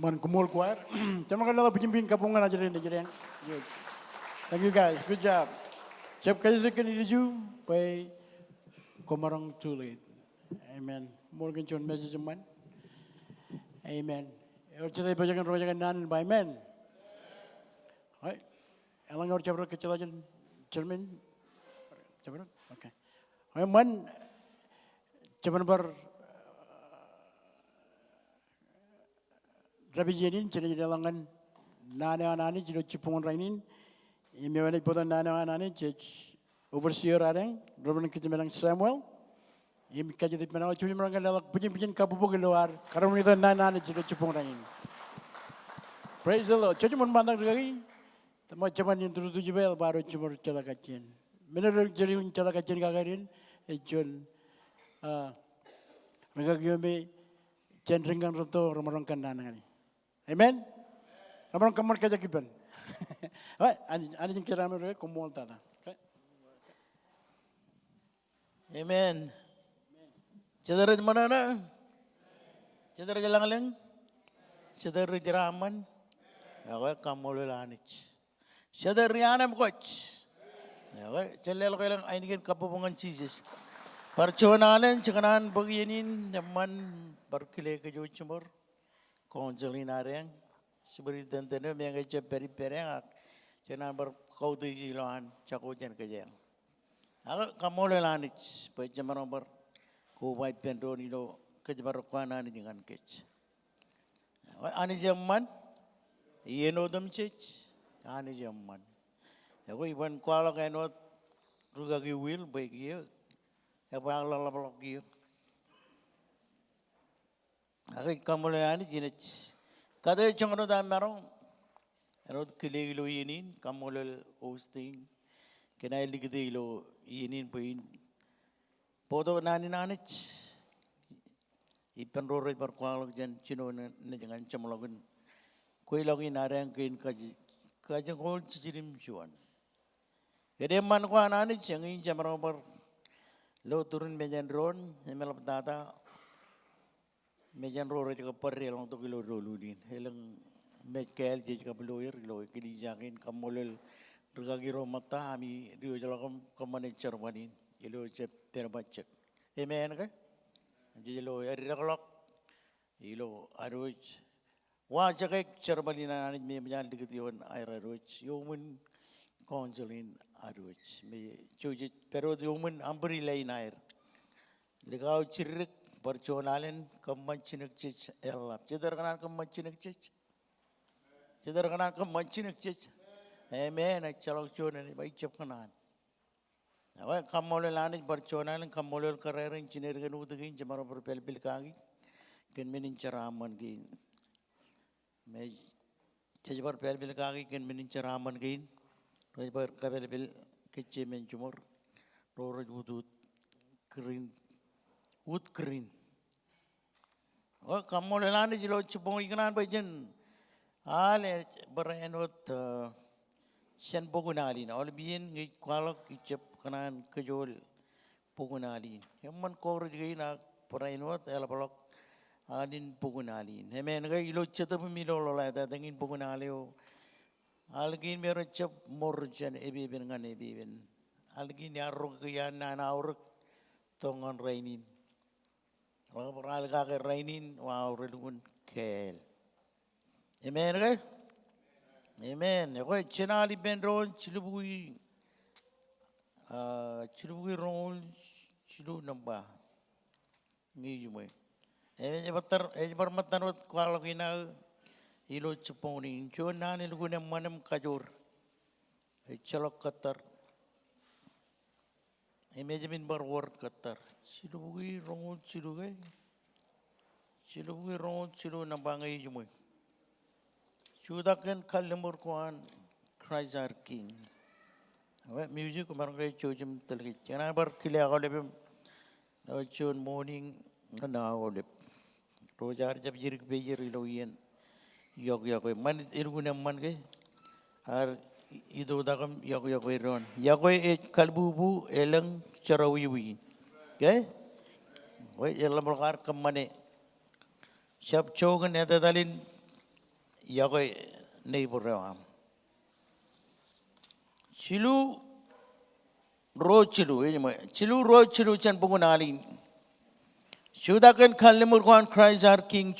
Man kumul choir. Terima kasih lah bikin kapungan aja deh jadi. Good. Thank you guys. Good job. Siap kali dekat ini ju, pai komarang tulit. Amen. Mungkin cuma message cuman. Amen. Orang cerita bacakan nan by men. Hai. Elang orang cerita kecil aja cermin. Cermin. Okay. Hai man. Cuman Rabi jenin cina jadi langan nane jadi cipungan rainin. Ini mana ipotan nane church overseer areng. Robin kita menang Samuel. Ini kaji di mana cuma mereka dalam pujian kabupaten luar. Karena kita nane jadi cipungan rainin. Praise the Lord. Cuma mandang lagi. Tapi cuma yang terus bel baru cuma cala kacian. Benar jadi cala kacian kagarin. John. Mereka kami cenderungkan roto orang-orang nane ni. Amen. Orang kamar kerja kiban. Wah, ani jeng kira mereka kumol tata. Amen. Cedera di mana na? Cedera jalan-jalan. Cedera jeraman. Awak kamu lelanich. Cedera riana coach. Awak celel kailang ainikin kapupungan Jesus. Percuanan cekanan beginin zaman berkile ke Jocumur. Konselin areng seperti tentene yang kecil peri-pereng cina berkau tu jiluan cakujan kejang. Agak kamu lelanich pecah ber kuwait pendon itu kejebar kuana ni dengan kec. Ani zaman iya nodam cec ani zaman. Aku iban kuala kainot ruga giwil baik iya. Apa yang lalu iya. Agak kamu lelanich jenis. Kadang cengkau dah marong, erot kelihilo ini, kamu lel hosting, kena elik dihilo ini poin. Poto nani, ipan rorai berkualang jan cino nejangan cemologun, koi lagi narang kain kaji kol cirim cuan. Jadi man kuah nani cengi camarong ber, lo turun mejan ron, emelap data. Mejan rorai juga perih lang tu kilo dulu ni. Helang mekel jadi kapeloyer kilo kini jakin kamolel regagi romata ami rio jalan kamane cermanin kilo cep perbacak. Amen kan? Jadi lo eriakolok kilo aruj. Wah jakai cermanin anak me menjadi ketiwan air aruj. Yomun konselin aruj. Me cuci perut yomun amperi lain air. Lekau cirik. Percualan kemancinak cic elap. Cedera kanan kemancinak cic. Cedera kanan kemancinak cic. Amen. Calok cuan ini baik cep kanan. Awak kamu lelanich percualan kamu lel kerarin ciner kan utagin cemara berpel-pel kaki. Kan menin ceraman gin. Me cebar pel-pel kaki kan menin ceraman gin. Cebar kapel-pel kecil mencumur. Roraj udut kering. Wood green. Oh, kamu lelan di jelo cipong ikan bajen. Ale berenot sen pogunalin. Oleh bian ngikwalak icep kanan kejol pogunalin. Yaman kor juga nak berenot elapalok alin pogunalin. Hemen kau ilo cete pemilo lola ta tengin pogunalio. Algin mero cep morjan ebeben ngan ebeben. Algin yarong kian nana uruk tongan rainin. Kalau peral kaki rainin, wow relungun kel. Amen kan? Amen. Ya kau cina li bendron cilubui rol cilu nambah. Ni cuma. Amen. Jebar matan kalau kena ilo cepong ni. Cuma ni lugu ni manam kajur. Celok katar. Imagine berwar katar. Cilubui rongol cilugai. Cilubui rongol cilu nambangai jumui. Sudakan kalemur kuan Christ our King. Awak music kemarin kau cujum telik. Jangan berkilah kau lebih. Cun morning kena kau lebih. Rojar jab jirik bejir iloyan. Yok man irguna man ke. Har itu takam yok iron. Yakoi kalbubu elang carawi. Okay? Wait, elang berkar kemana? Siap cogan ada dalin Yakoy neighbor am. Chilu ro chilu chan pugunalin. Chudakan kalimur kwan Christ our King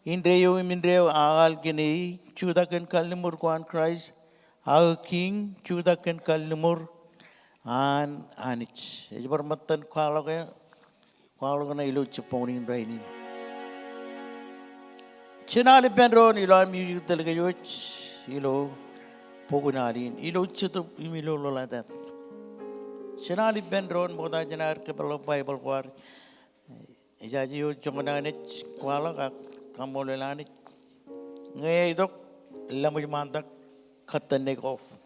indreo aal gini. Chudakan kalimur kwan Christ our King. Chudakan kalimur an anich. Ejabar matan kwalo na ilo chuponin rainin. Chinali penron ilo music talaga yoch ilo pugunalin ilo chutup imilo lola that. Chinali penron boda janar ke Bible kwar. Jadi yo jongananit kwala ka kamolelanit ngay dok lamoy mantak katanek off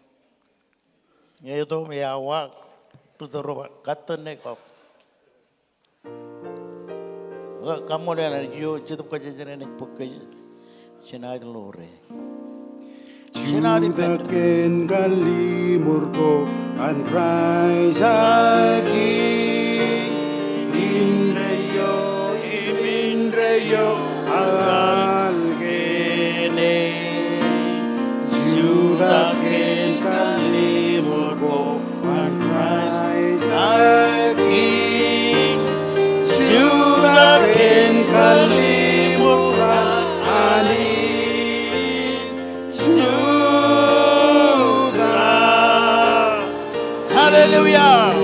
ngay to may awa tuturo katanek off kamolelan yo jitup ka jajanenek pukay sinay lore Judaken kalimur ko an Christ agi Indreyo algene Judaken kalimur ko an Christ agi Judaken kalimur ani Hallelujah.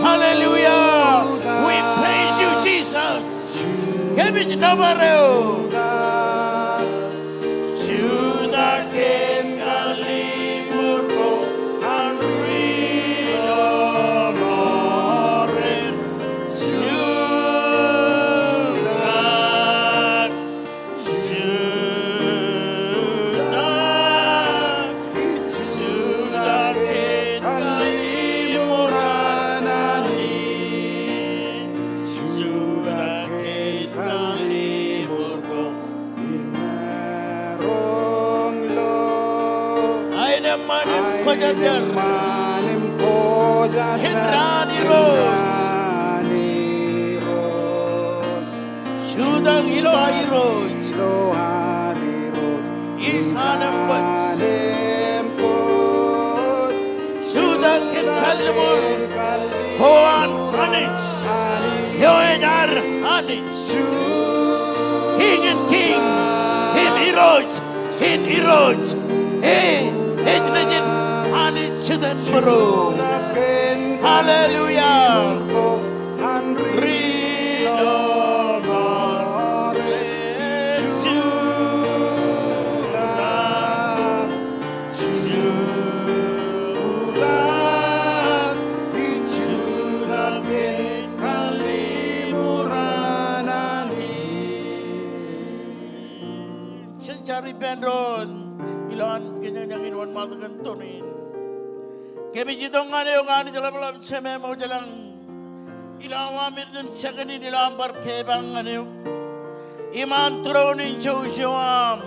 Hallelujah. We praise you, Jesus. Kami nabareo. Judaken kalimur ko ang rilo moren. Judaken kalimur manim koza Hinrani roads Shudang Ilohi roads Ishanam Kots Shudang Kalimur Hoan Hanich Yoedar Hanich King and King Him Erodes Hin Erodes Hey Ednajin Anichidan Bro Hallelujah Rilo Cari pendron ilan kanya yang inuan matakan tunin kami jitong ngane yung ngane jalan malam ceme mau jalan ilan wamir dan sekani ilan barkebang ngane yung iman tronin chaushawam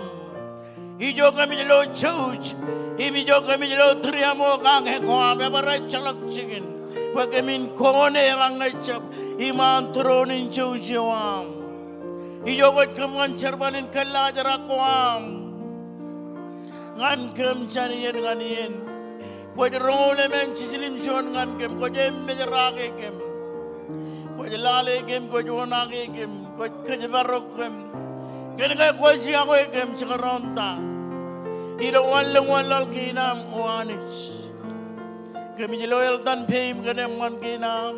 ijo kami jalo chauch imijo kami jalo triamo kang hekwam yabarai chalak chicken pagamin kone lang ngachap iman tronin chaushawam Iyogot kamuan cerbalin kalajar akuam ngan kem chaniyen nganiyen ko role men chilim shon ngan kem ko jem mejarake kem ko lale kem ko jonake kem ko kebarok kem ken ka ko siya ko kem chakaronta Ilo walang walal kinam uanich. Kami loyal dan pim kanem man kinam.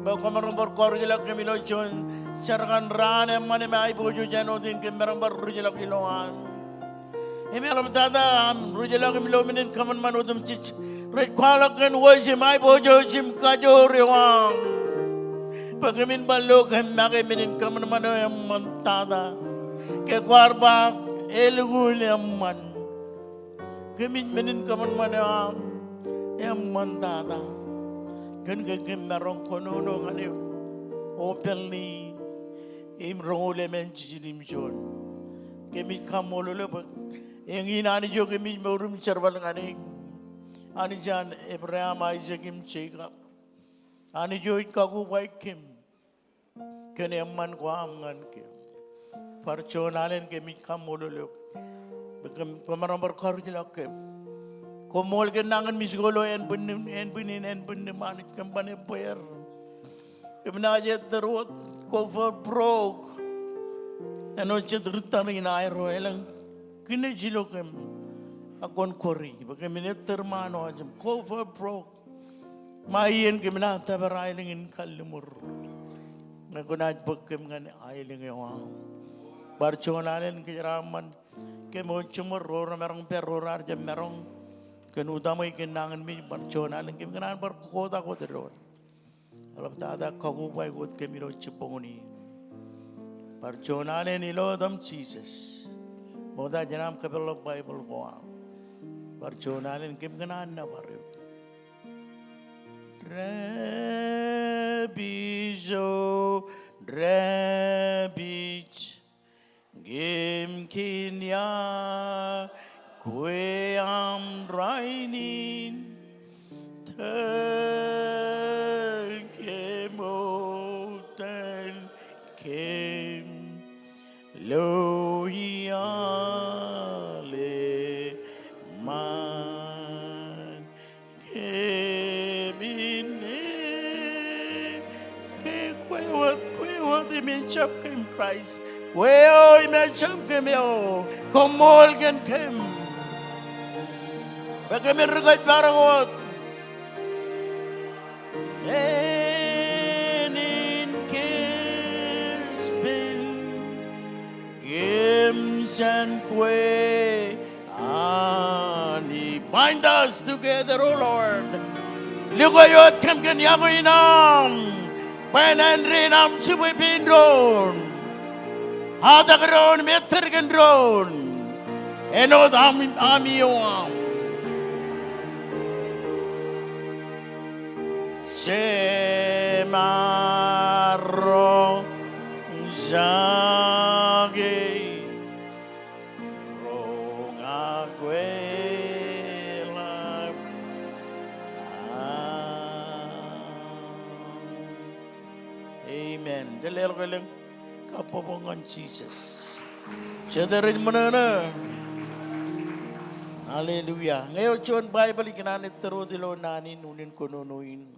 Bau kamarang berkor jelak kami lojon. Carakan rane mane mai bojo jano din kami marang baru jelak iloan. Imi alam tada rujelak kami lominin kaman manudum cich. Red kwalak kan wajim mai bojo jim kajoriwang. Pagamin balok kami makiminin kaman manoyam mantada. Ke kwarbak elugul yaman. Kami minin kaman manoyam yaman tada. Kan kami marang konono ngani openly imrole men chinim jon. Kami kamolole bak. Yang inani jo kami murum cerbal ngani. Ani jan Abraham Isaac im Jacob. Ani jo ikaku baik kim. Kene amman ko amngan kim. Parchonalen kami kamolole. Bekam pamarang berkar jelak kim. Komol kenangan misgolo en benin manit kembane poyer. Kemana aja terus cover broke. Ano cedrutan ina aero elang kini jilo kem akon kori. Bagaimana termano aja cover broke. Maien kemana tabar ailingin kalimur. Nagunaj bekem ngane ailing yang. Barconalen kejeraman kemo cumur rora merong perorar jam merong kenudamai kenangan mi barconalen kem kenan bar kota ron. Alam tada kagubai gut kemiro ciponguni. Parchonane nilo dam Jesus. Moda janam kapelo Bible ko. Parchonane kim kanan na baru. Rabich gim kinya kwe am rainin. Kem loyale man kemine ke kwewat imechap kem Christ kweo imechap kem yo komol gen kem bagaimana regat barangot and kwe ani bind us together, O Lord. Lugayot kam kanyago inam panan rinam subay pindron hadagron metergendron enod amiyong semaro zage Delel keleng kapopongan Jesus. Cederin mana? Haleluya. Ngayon John Bible kinanit tero dilo nani nunin kononoin.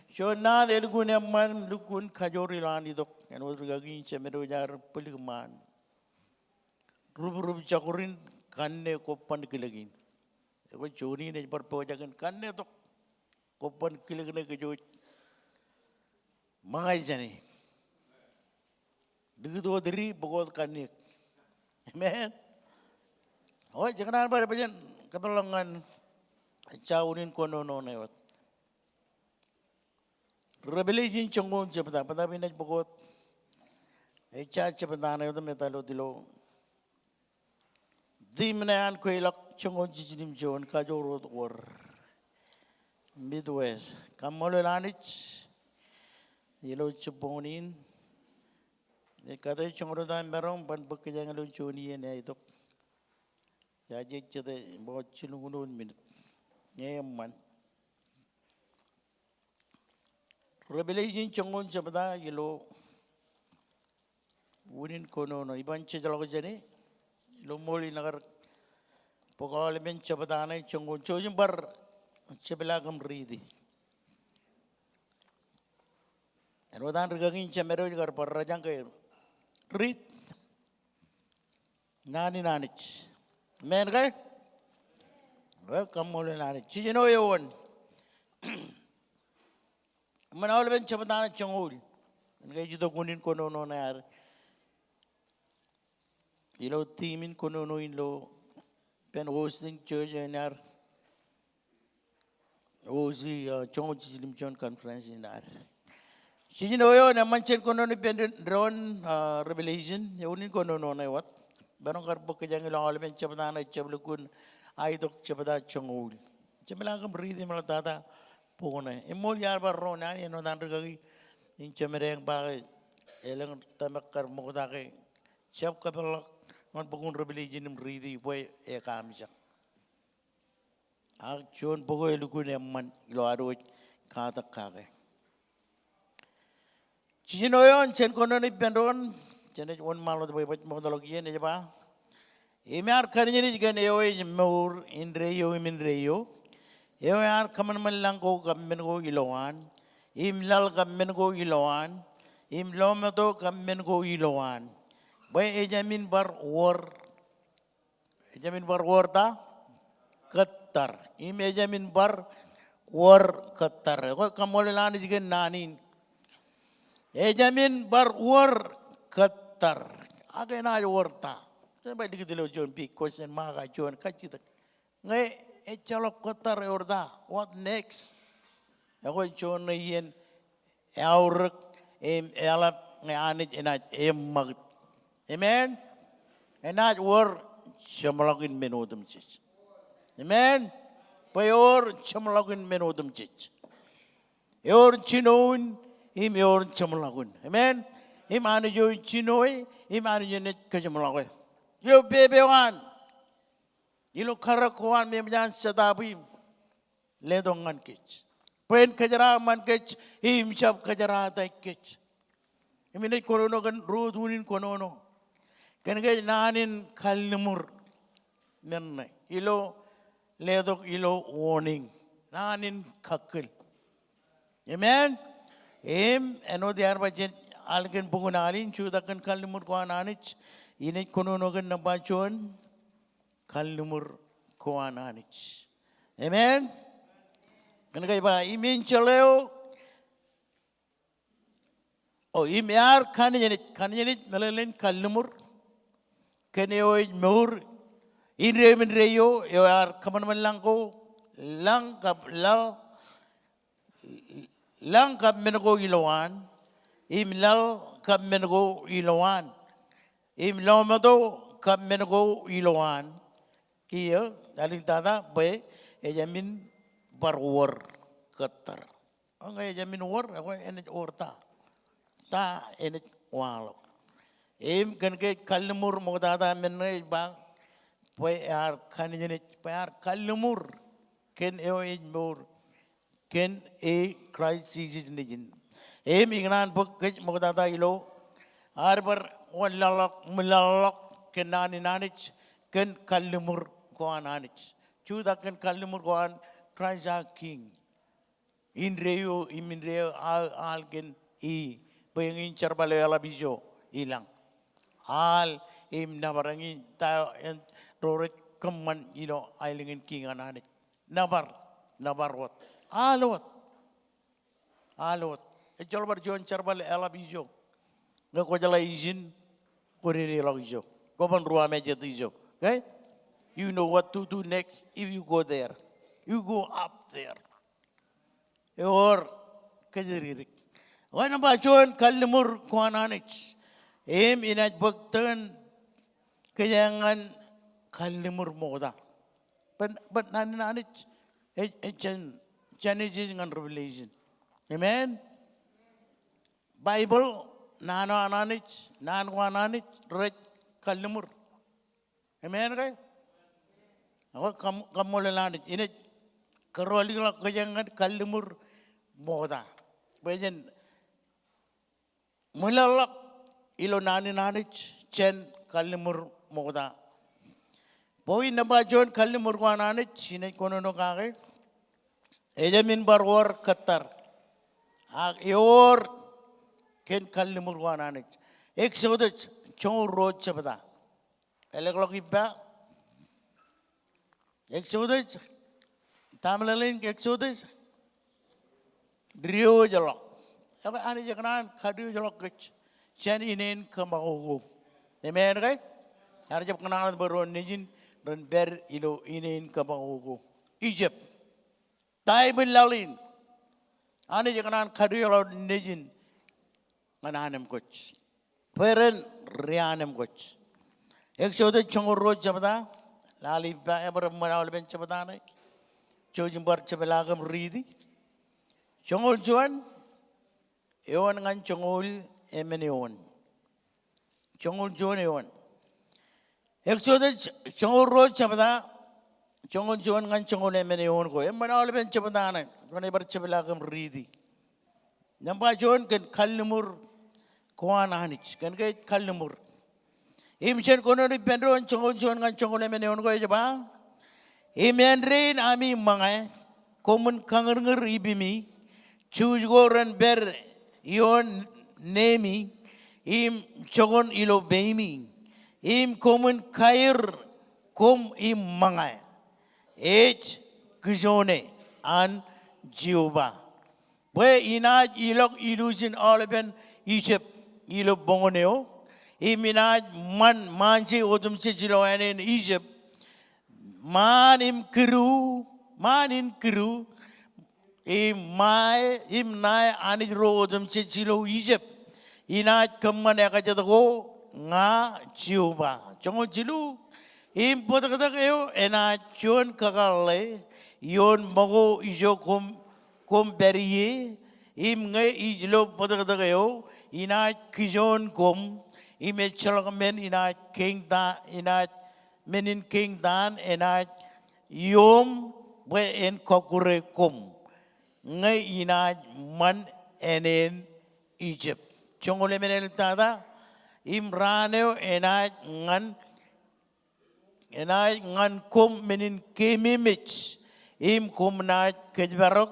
John na elgun man lukun kajori lani dok. Ano gagin cemero jar peligman. Rub cakurin kanne kopan kilagin. Eko Joni ne perpojakan kanne dok. Kopan kilagin kejoj. Mangai jani. Begitu diri bokot kanik. Amen. Oh, jangan apa bajan keperlangan caunin konono newat. Revelation congong cepata pada pinaj bokot. Echa cepata newat metalo dilo. Di menayan kuelak congong jijinim John kajorot war. Midwest. Kamolo lanich. Yelo ceponin. Kata congro dan merong ban bekerja ngalun Joni ya itu. Jadi cerita bawa cilungun minit. Nyaman. Revelation congron cepata yelo. Unin kono no iban cejalo jani. Lo moli nagar. Pokoknya men cepata anai congron cojim bar cepelagam ridi. Rodan regangin cemero juga perrajang ke rit nani nanich Men kay? Kamulo na ni. Sino yun? Manawal ben chabatana changul. Ngay judo kunin kono no na yar. Ilo teamin kono no inlo pen hosting church yar. Ozi chong chilim chon conference in ar. Sino yun na manchen kono ni pen drone revelation. Yunin kono no na wat. Barang karbo kajang ilang alamin chabatana chablukun ay dok chabada changul. Chabala kam breathe malatata. Pune, imul yar barro na ni no dan regagi in chamereng ba elang tamak kar mo da ke chap ka pelak man pukun religion im ridi boy e kamisa ak chon pogo elukun emman lo aro ka tak ka ke chinoyon chen kono ni pendon chen on malo boy metodologi ne ba imar karni ni gan yo mur in reyo min reyo Yar kaman malang ko kamen ko ilawan, imlal kamen ko ilawan, imlomato kamen ko ilawan. Bay ejamin bar war ta katar. Ejamin bar war katar. Ko kamolan jigen nanin. Ejamin bar war katar. Agay na war ta. Sabay dikitilo John P. Question maka John kachitak. Ngay Echalok kotar orda. What next? Ako chon na yen aurek elap ngayanit enat mag. Amen. Enat war chamalakin menodum chich. Amen. Payor chamalakin menodum chich. Yor chinoin yor chamalakun. Amen. Anu jo chinoi anu net kachamalakun. Yo bebewan. Ilo karakuan memang sedabim ledongan kech. Pen kejara man kech imsap kejara tai kech. Imine kono kan rodunin kono. Kan kech nanin kalmur nenne. Ilo ledok ilo warning. Nanin kakil. Amen. Eno diar bajen algen bugunalin chudakan kalmur ko ananich. Init kono kan nabachon. Kalumur koananich. Amen. Kena iba imin chaleo. Oh imiar kanyenit melelen kalumur. Keneo mur inre min reyo yoar kaman melangko lang kap menego ilawan. Imlal kap menego ilawan. Imlomado kap menego ilawan. Kia daling tada bay ejamin barwar katar. Ang ejamin war ako enet orta. Ta enet walo. Kan ke kalmur mo tada menay bang bay ar kanyenit bay ar kalmur ken ejmur ken Christ Jesus nijin. Ingnan pag mo tada ilo arbar walalak mulalak ken naninanich ken kalmur koan anich. Chuda ken kalmur koan Christ our King. In reyo al ken payangin charbale ala bijo ilang. Al nabarangin tayo roret kaman ailingin king ananich. Nabar what? Alot. Echol bar John charbale ala bijo. Ngakojala izin koriri lagijo. Goban ruwa meja tijo. Okay? You know what to do next if you go there. You go up there. Or kajiririk. Wana ba chon kalmur kuananich. Inat baktan kayangan kalmur moda. But naninanich. Genesis and Revelation. Amen. Bible nano ananich, red kalmur. Amen kay? Ako kamulan ini karoli la kayangan kalmur moda. Bayan mulalak ilo naninanich chen kalmur moda. Boy nabajon kalmur kuananich sinay kono no kake. Ejamin barwar katar. Yor ken kalmur kuananich. Exodus chong road chabada. Eleklok iba Exodus, Tamalalin Exodus, Rio Jalok. Apa ani jakanan kadu Jalok kech, Chen inen kamahu. Amen kay? Hari jap kenalan baron nijin dan ber ilo inen kamahu. Egypt, Tai bin Lalin, ani jakanan kadu Jalok nijin, mananem kech. Peren rianem kech. Exodus chongor road jabda. Lali ba ever manawal ben chabadane. Chojum bar chabalagam ridi. Chongol juan. Ewan ngan chongol emeneon. Chongol juan ewan. Exodus chongol road chabada. Chongol juan ngan chongol emeneon ko. Manawal ben chabadane. Kone bar chabalagam ridi. Nampa juan kan kalumur kuan hanich. Kan kay kalumur. Imchen kono ni pendron chongol ngan chongol emeneon ko ejaba. Imenrin ami mangai komun kangernger ibimi chujgoran ber yon nemi im chogon ilo beimi im komun kair kom im mangai et gjone an Jehovah. Boy inaj ilok illusion all ben Egypt ilo bongoneo. Iminaj manji odum sejilo in Egypt. Man im kru. Im nai anij ro odum sejilo Egypt. Inaj keman eka jatago nga Jehovah. Chongo jilu. Im potak eo ena chon kakale. Yon mago ijo kom beriye. Im nge ijlo potak eo. Inaj kijon kom. Ime chalakamen inat king dan inat menin king dan inat yom we en kokure kum ngai inat man enen Egypt chongole menel tada imraneo inat ngan kum menin kemimich im kum nat kejbarok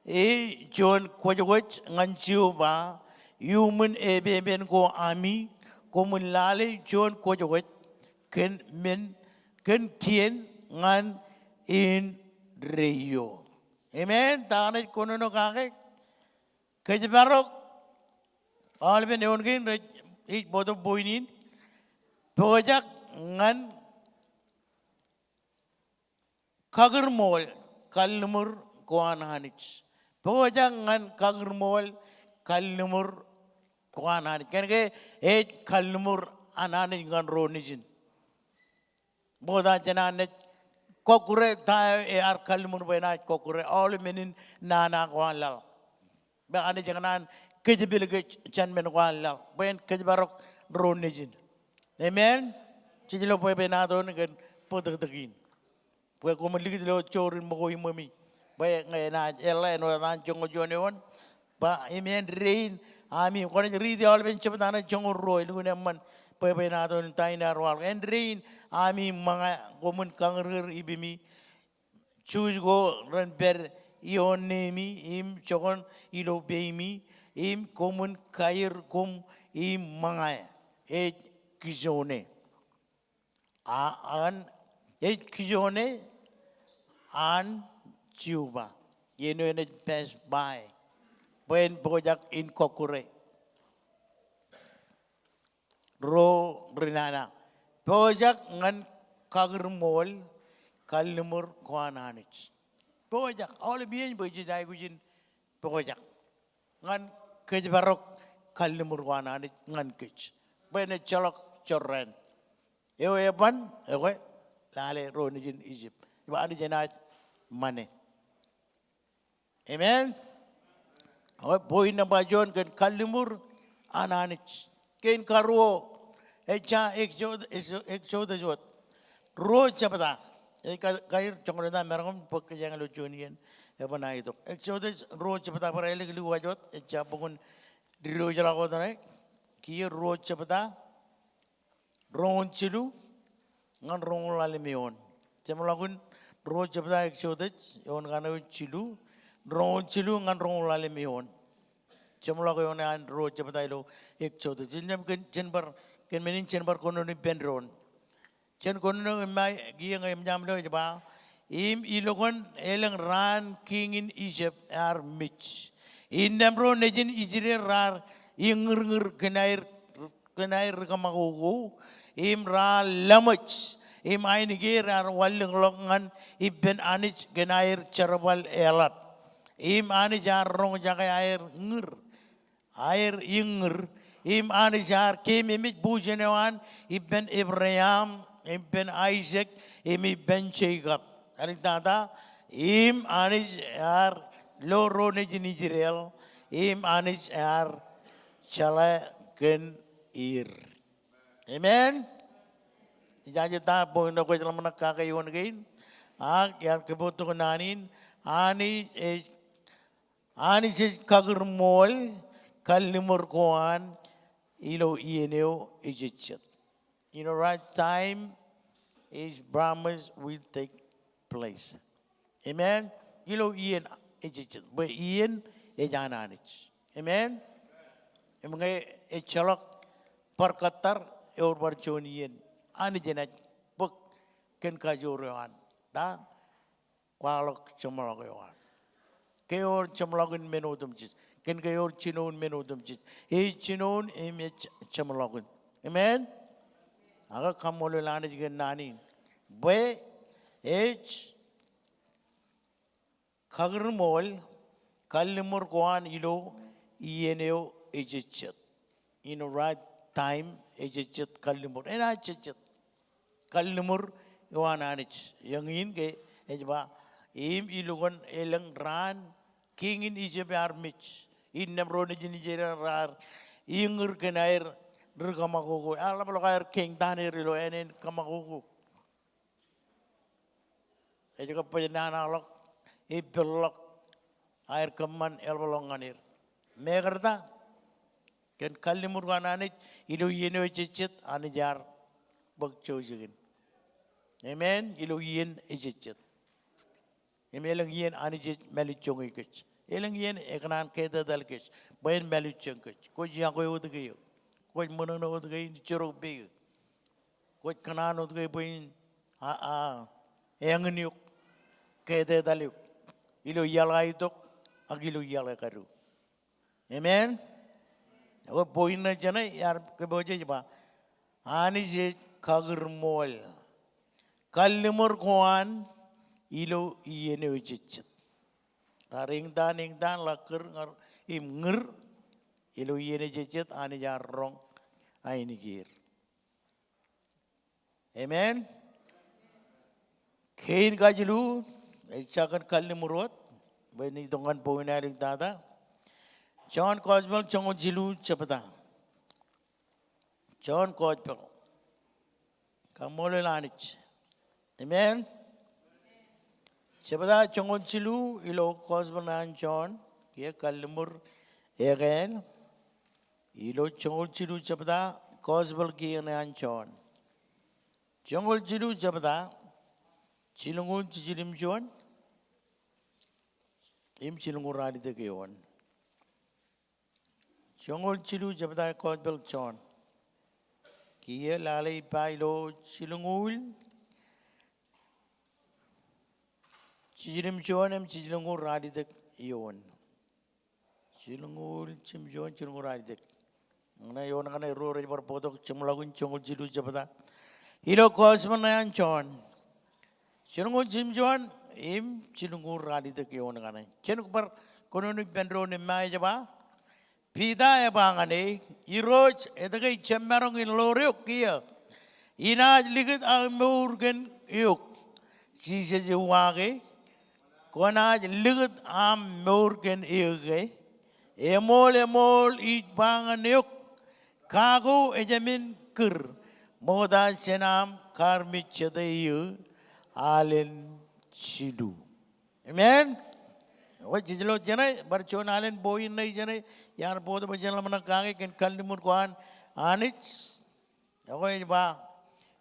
e John kwajwach ngan Juba human ben ko ami komun lale John kojowet ken kien ngan in reyo. Amen. Tanay kono no kake kejbarok alben eongin ich bodo boinin pojak ngan kagermol kalmur kuan hanich pojak ngan kagermol kalmur kuan hanich kenke kalmur anani ngan ronijin boda janane kokure ta ar kalmur bena kokure all menin nana kuan lal ba ani jangan kejibil ke chan men kuan lal ben kejbarok ronijin amen cijilo poe bena don gen podak dagin poe ko melig lo chorin mo ko imami ba ngai na ela no na jongo joneon ba amen rain ami kono ridi all ben chepatana jongo roy lu ne man poe bena don taina roal en rain ami mga komun kangrer ibimi choose go ran ber yon nemi im chokon ilo beimi im komun kair kom im mga et kizone an et kizone an Juba yeno ene pass by when project in kokure ro rinana project ngan kagermol kalmur kwananich project all bien boji dai gujin project ngan kejbarok kalmur kwananich ngan kech bene cholok chorren eo eban ewe lale ro nijin Egypt iba ani jenat mane amen oh boy na bajon kan kalmur ananich ken karuo echa exodus jot ro chapata kair chongreda merong pok yang lu junian e bana itu exodus ro chapata parele lu wajot echa pokun diro jala ko dane ki ro chapata ron chilu ngan rong lalemion chemlagun ro chapata exodus yon kana chilu ron chilu ngan rong lalemion chemlago yon an ro chapata lo exodus jinjam ken jenbar ken menin chen bar kono ni benron chen kono mai gi ngai jam lo ba ilogon elang ran king in Egypt mitch. Indamro nejin Israel rar ingr kenair kamakuku ra lamach ainigir ar waling longan ibn anich genair cerbal elat anijar rong jakai air ingr anijar kemimit bujenewan ibn Ibrahim ibn Isaac ibn Jacob aritata anijar loro nejin Israel anijar chala gen ir. Amen. Jangan tak boleh nak jalan mana kakayuan kain. Yang kebutuhan nanin ani kagur mol kalimur koan ilo ieneo ijichet. Right time is Brahmas will take place. Amen. Ilo ien ijichet. But ien ejananich. Amen. Emang echalok perkatar eur barjonian ani jenaj buk ken kajuruan da kualok cemologan keor cemologan menodum cis ken keor cinon menodum cis cinon cemologan amen aga kamolo lana juga nani be kagur mol kalimur kuan ilo ieneo ejechet right time ejechet kalimur ejechet kalimur iwananich yang ke ejba ilugon elang ran king in Egypt armich namro nejin Nigeria rar ingr kenair kamakuku ala balokair king tanir ilo enen kamakuku ejaka pajanan alok ibelok air keman elbolonganir megarta ken kalimur gananit ilo yeno ejechet anijar bakchojigin amen ilo yen ejechet emelang yen anijet melichongikech elang yen eknan keda dalkech bayan melichongikech ko jiang ko udgeyo ko monono udgey chorok be ko kanan udgey bayin engniuk keda daluk ilo yalai tok agilo yalai karu amen. Aku poin aja na yar keboja coba. Ani je kagur mol. Kalimur kuan ilo iene ujicet. Ring dan laker imnger ilo iene jicet ani jarrong aini gir. Amen. Kain kajilu ecakan kalimurot. Bani dongan poin aring tata. John Coswell chongo jilu chapata. John Coswell. Kamole lanich. Amen. Chapata chongo jilu ilo Coswell nan John. Ye kalimur again. Ilo chongo jilu chapata Coswell ki nan John. Chongo jilu chapata chilungun chijilim John. Im chilungun radi te kewan. Chongol chilu jabda Coswell John. Kiye lalai pailo chilungul. Chijilim John em chilungul radidak yon. Chilungul chim John chilungul radidak. Ngana yon ngana ro rej berpodok chumlagun chongol chilu jabda. Ilo Coswell nan John. Chilungul chim John em chilungul radidak yon ngana. Chenuk par kononik benro ne mai jaba. Pida ebangane iroj edagai chemarong in loriok kia inaj ligit amurgen yuk Jesus wage konaj ligit amurgen yuge emol it bangan yuk kago ejamin ker moda senam karmit chadayu alen chidu amen. Wah jijlo jana barchon alen boy nai jana yar bodo bajan lamana kage ken kalimur kuan anich aku ba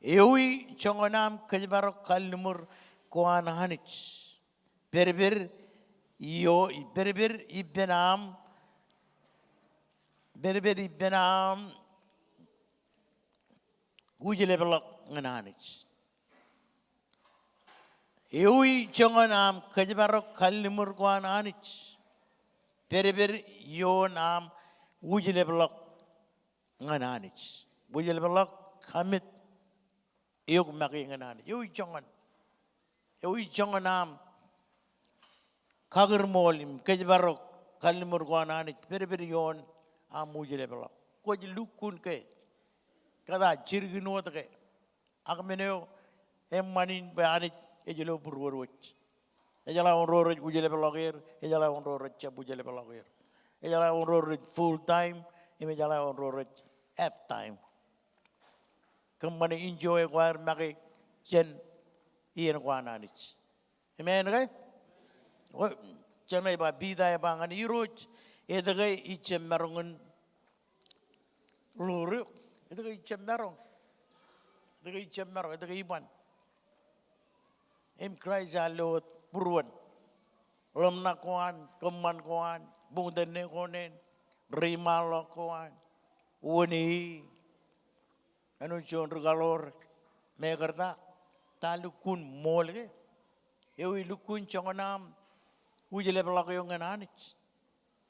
ewi chongonam kejbaro kalimur kuan anich berber ibenam gujile belok ngananich Eui jonganam kajibarok kalimur kwan anich. Peri yonam ujile blok ngan anich. Ujile blok kamit iuk maki ngan anich. Eui jonganam kager molim kajibarok kalimur kwan anich. Peri yon am ujile blok. Koji lukun ke kada jirginot ke. Akmeneo manin be anich. Ejelo burwurwich. Ejala on rorich ujele belogir. Ejala on rorich cab ujele belogir. Ejala on rorich full time. Ejala on rorich half time. Kemana enjoy kuar maki jen ian kuananich. Amen kay? Jangan iba bida iba ngan iruch. Edagay icem merongan luruk. Edagay icem merong. Edagay icem merong. Edagay iban. Em Christ alot buruan. Lam na kuan, keman kuan, bungdene konen, rimalo kuan, uni. Anu jon regalor, megarta, talukun molge. Ewi lukun chonganam, ujele belakayong ananich.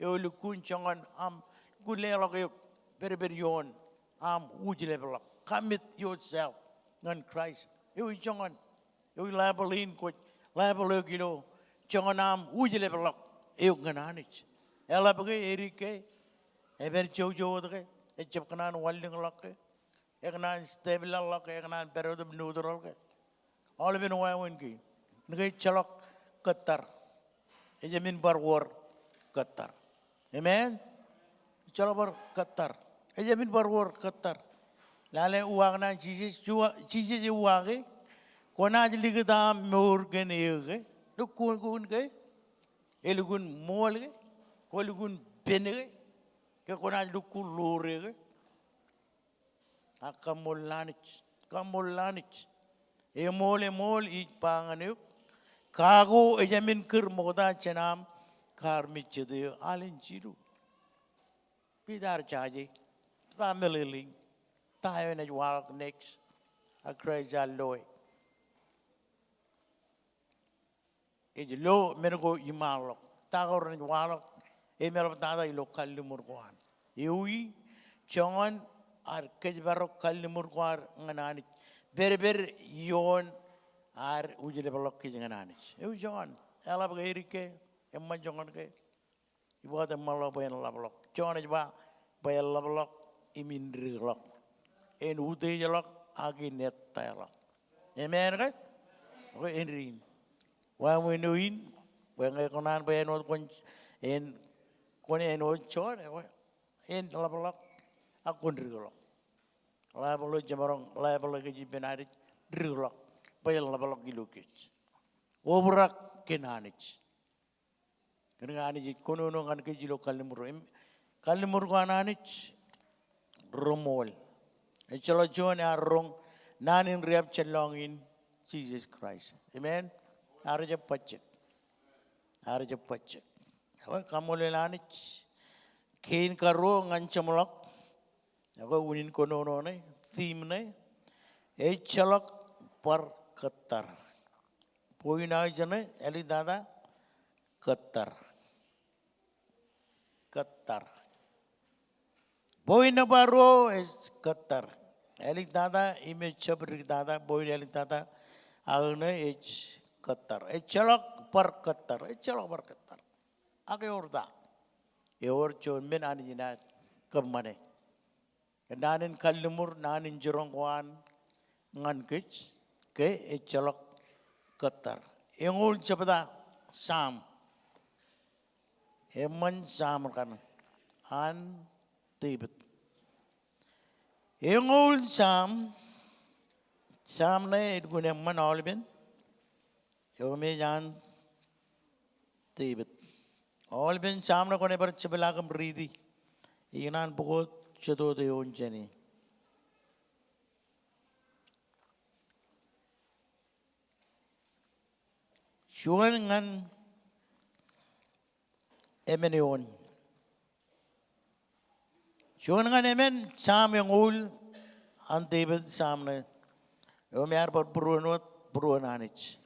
Ewi lukun chongan am, gule lakayo berberion am ujele belak. Commit yourself ngan Christ. Ewi chongan. Ewi labelin ko labelo kilo chonganam ujile belok euk ngananich ela bage erike eber jojo de echep kanan walling lokke eknan stable lokke eknan perodum nudrol ke all ben wawen ki ngai chalok katar ejamin bar war katar amen chalok bar katar ejamin bar war katar lale uang na Jesus uang Kona jadi kita murken ege, lukun ke, elukun mol ke, kolukun pen ke kona lukun lore ke, akamolanich, emol ipanganuk, kago ejamin ker moda cenam karmicede alin ciru, pidar caji, family, tayo na walk next, akreza loy. Ejlo mergo imalok tagor ni walok mero tada ilo kalimur kuan ewi chongan ar kejbaro kalimur kuar nganani ber yon ar ujile balok ke nganani ewi chongan ela bagerike emma chongan ke ibuat emalo bayan lablok chongan ejba bayan lablok imindri lok en ude jalok agi net tayalok amen ke o enrin Wang winuin, wang ekonan bayan ot kon en ot chor, en labalak akon rigolok. Labalok jamarong labalok keji benarit rigolok, bayan labalok gilukich. Obrak kenanich. Kenanich kono nongan keji lo kalimur ko ananich romol. Echalo John arong nanin riap chelongin Jesus Christ. Amen. Arja pacek. Apa kamu lelanich, kain karo ngancamlok, apa unin kono ne, theme ne, chalok par katar. Poina jane, eli dada katar. Poina baro katar. Eli dada image chabrik dada, poina eli dada, agne katar. Chalok par katar. Ake orda. Eor chon men anjina kemane. Nanin kalimur nanin jerongwan ngan kich ke chalok katar. Engul cepeda sam. Eman sam kan an tibet. Engul sam ne idgune man olben. Yome jan tibet. Olben sam na kone bar cebelakam ridi. Inan pokot cedo de onjani. Shuan ngan emenion. Shuan ngan emen sam yang ul an tibet sam na. Yome ar par pruanot pruananich.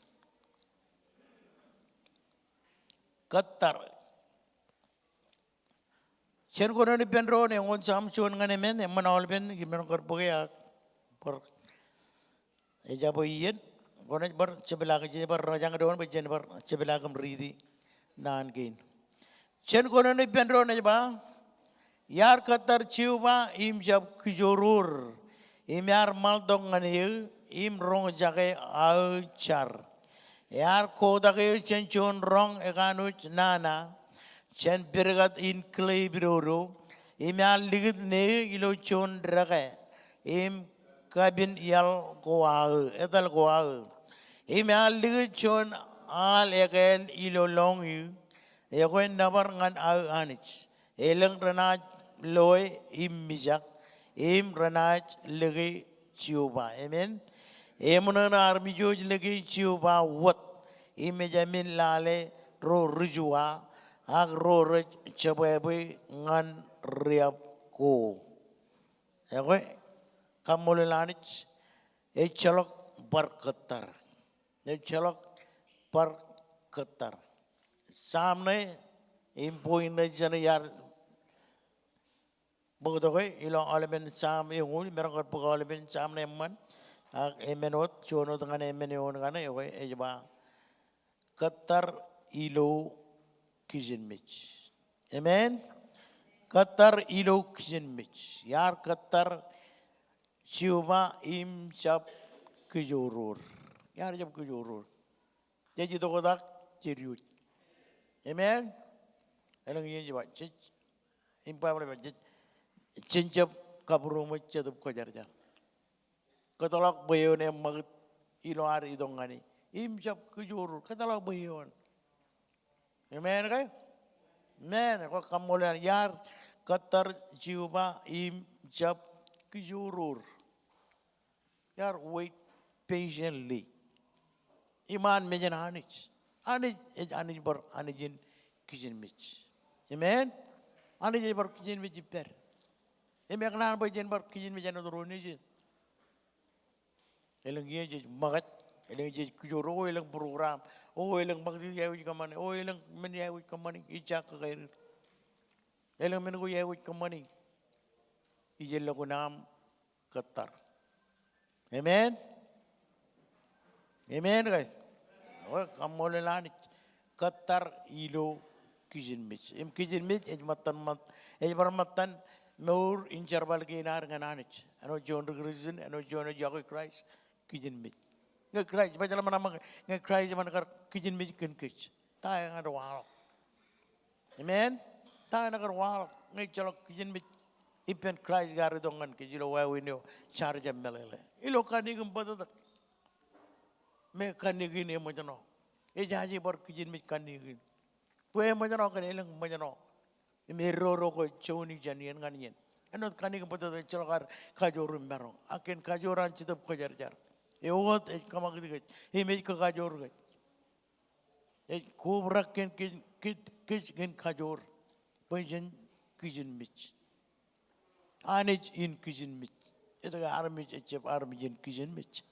Qatar. Chen kono ni penro ne ngon sam chon ngane men emanol ben gimen kor boya por eja boyen kono bar sebelah ke bar rajang don bejen bar sebelah kem ridi nan gain. Chen kono ni penro ne ba yar Qatar ciuba im jab kijorur im yar mal dong ngane im rong jage au char yar ko dage chen chon rong eganuch nana chen bergat in clay biroro im yar ligit ne ilo chon drage im kabin yal goal etal goal im yar ligit chon al egen ilo long yu egoen nabar ngan au anich eleng ranaj loy im mijak im ranaj legi ciuba amen emunan armi joj legi ciuba wat im jamin lale ro rujua ag ro rej cebebe ngan riap ko egoe kamolanich e chalok bar Qatar e chalok bar Qatar samne im poin jana yar Bogdoy ilo alaben sam yungul merangkot pukul alaben sam neman emenot chono dengan emenon kana yoy ejba Qatar ilo kizin mich amen Qatar ilo kizin mich yar Qatar ciuma im chap kijurur yar jab kijurur jadi dokodak ciriut amen eleng yen jba cich impa boleh cincap kaburu macet ko jarja katolak bayon em mag ilo ari dongani imjap kujur katolak bayon amen kay amen ko kamulan yar Qatar jiwa imjap kujurur yar wait patiently iman mejen anich anich bar anijin kijin mich amen anij bar kijin mich per Emek nan bajen bar kijin mejan odroni je. Eleng ye je magat, eleng je kujoro, eleng program, eleng magsi yawi kamani, eleng men yawi kamani, ijak kair. Eleng men ko yawi kamani. Ijel lagu nam Qatar. Amen. Amen guys. Oh kamole lani Qatar ilo kijin mich. Em kijin mich ejmatan Nur incar balki nar ngananich. Ano John Regrison, ano John Jago Christ, kijin mit. Nge Christ, baca lama nama nge Christ mana kar kijin mit ken kich. Tayo nga wal. Amen. Tayo nga wal nge jalok kijin mit. Ipen Christ gari dongan kijilo wa winyo charge melele. Ilo kanigum badadak. Me kanigin mo jano. E jaji bar kijin mit kanigin. Pue mo jano kanilang mo jano. Meroro ko choni janian ganyan. Anot kani ko pata chalakar kajorum merong. Akin kajoran chitap kajar jar. Ewot kamak dikat. Imej ka kajor gat. Kubrak ken ken kajor. Pajan kijin mich. Anij in kijin mich. Ito ka armij echep armij in kijin mich.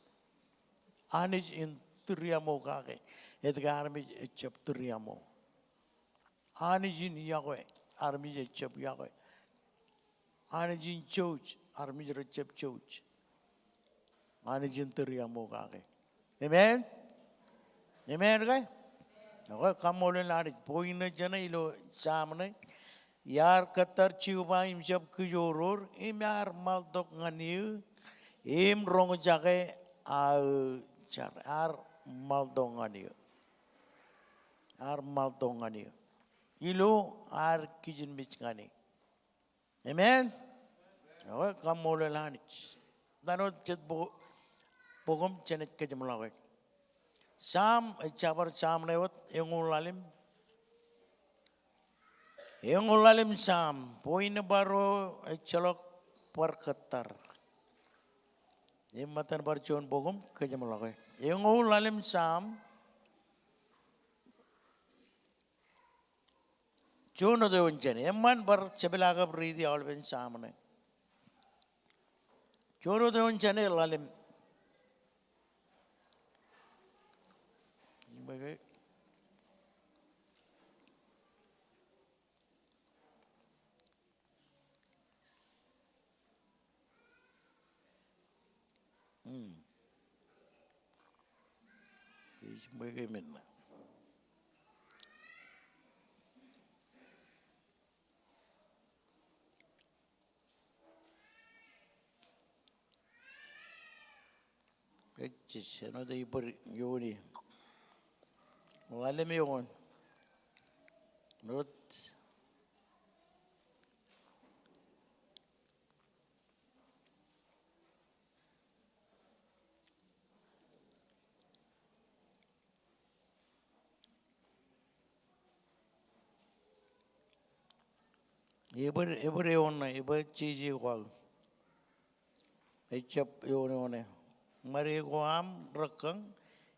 Anij in turiamo kake. Ito ka armij echep turiamo. Anij in yakoy. Army jecep yakoy. Anijin church, army jecep church. Anijin teriamo kake. Amen. Amen kay. Ako kamole lari poin na jana ilo samne yar Qatar ciuba imjab kujurur imyar maldok ngani im rong jage al char ar maldong ngani. Ar maldong ngani. Ilo ar kijin mich ngani. Amen. Awa kamole lanich. Danot chet bogom chenet ke jumlawe. Sam chabar sam lewat engulalim sam poin baro chalok par Qatar. Imatan barjon bogom ke jumlawe. Engulalim sam Jono de unjane, emman bar sebelaga beridi awal ben samane. Jono de unjane lalim. Bagai sebagai mana? Kecil, ano tayo per yoni? Alam mo yun? Not. Iba yun na, iba cheesy ko. Ay chap yun yun eh. Mari ko am rakang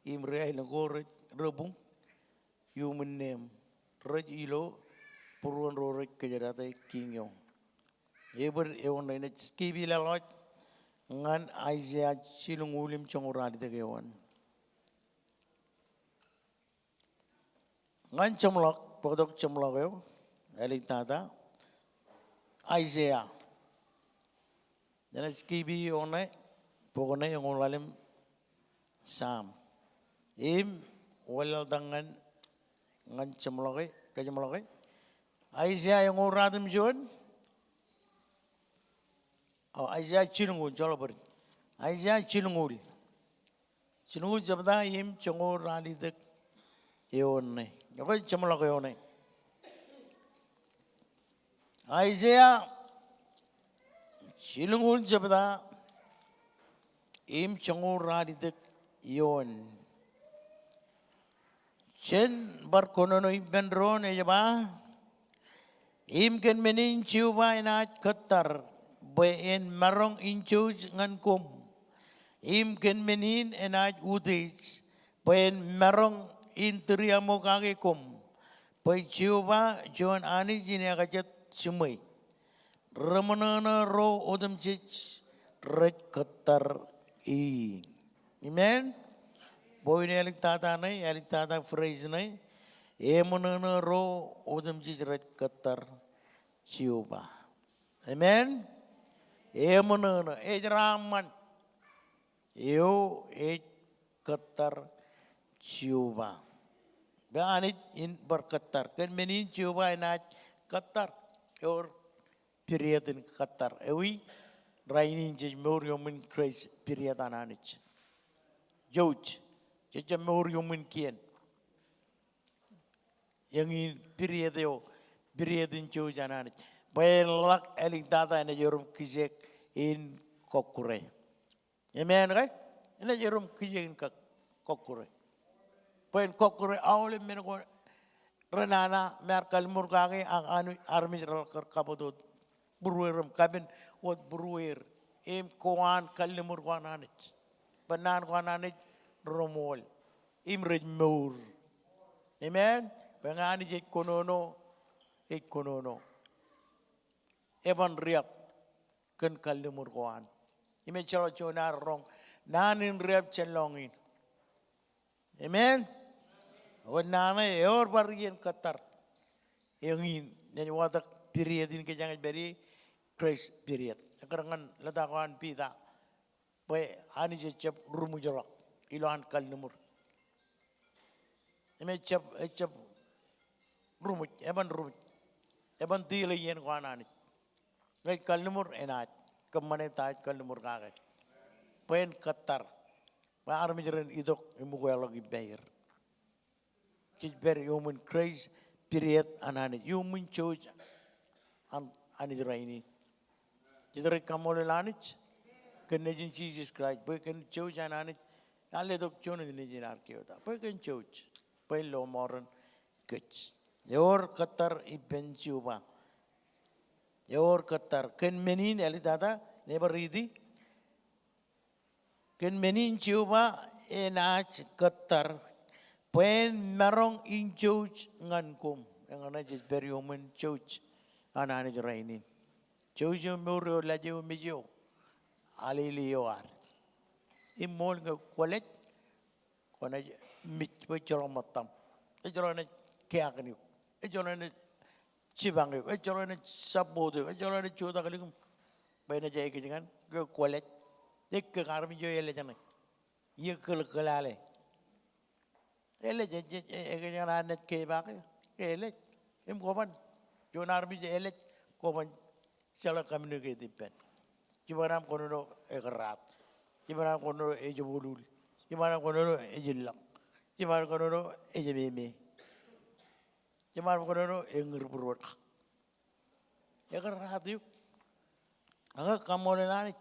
imre ay nagor rebung human name raj ilo puruan rorik kejarata king yong. Iba yun na skibi lalot ngan Isaiah silungulim chonguradi tegawan. Ngan chamlok pagdok chamlok yo elik tata Isaiah. Dan skibi yun na pokoknya yang ulalim sam. Walal dangan ngan cemlokai, kacemlokai. Aisyah yang uradim John. Oh Aisyah cilungul jalo ber. Aisyah cilungul. Cilungul jabda cengor rali dek yone. Yokai cemlokai yone. Aisyah cilungul jabda cengor rali dek yon. Chen berkonono benron ejaba. Ken menin ciuba inat ketar. Bayan marong incuj ngan kum. Ken menin inat udis. Bayan marong interiamo kage kum. Bay ciuba John ani jini agajat sumai. Ramanana ro odam cich. Red ketar i. Amen. Boy ni alik tata phrase ni. Emanana ro odam cich red ketar ciuba. Amen. Emanana ejraman. Yo ketar ciuba. Beanit in berketar. Kan menin ciuba inat ketar. Or period in ketar. Ewi rainin jej moriumin Christ period ananich. George, jej moriumin kian. Yang in period in George ananich. Bayan lak eling tata ina jorum kijek in kokure. Amen right? Ina jorum kijek in kokure. Bayan kokure awle menako renana merkal murkage ang anu army kapotod. Burueram kabin wat buruer koan kalimur koananich banan koananich romol imrej mur. Amen. Bangani je konono eban riap ken kalimur koan ime chalo chona rong nanin riap chelongin. Amen. Wanana eor barien katar yangin nani watak period in kejangan beri Christ period. Sekarang letakan pita. Baik ani cep rumu jolak ilohan kal nomor. Eme cep rumu eban tile yen ko anani. Baik kal nomor enat kemana taat kal nomor kaget. Pen Qatar. Ba armi jeren idok imu ko lagi bayar. Cipber human Christ period anani. Human church ani ini. Jadi kamu lelanich, kena Jesus Christ, bukan church ananich, alle dok cuma ini jinar kiota, bukan church, bukan lo moran kech. Yor Qatar iben ciuba, yor Qatar, ken menin ali tata never ready, ken menin ciuba enach Qatar, pen merong in church ngankum, yang ana just very human church. Anak negara ini, jauh murah laju mejo, aliliuar. Imol ke kualet, kona mit berjalan matam, berjalan kaya kini, berjalan cibang, berjalan sabod, berjalan cuda kali kum, bayar jaya kejangan ke kualet, dek ke karmi jo ele jangan, ye kelale, Elet eget ke bak elet em koban jonar bi elet koban chala kamne ke dipen jibaram kono egrat jibaram kono ejulul jibaram kono ejilak jibaram kono ejebeme jibaram kono engurburot egrat yuk aga kamolenani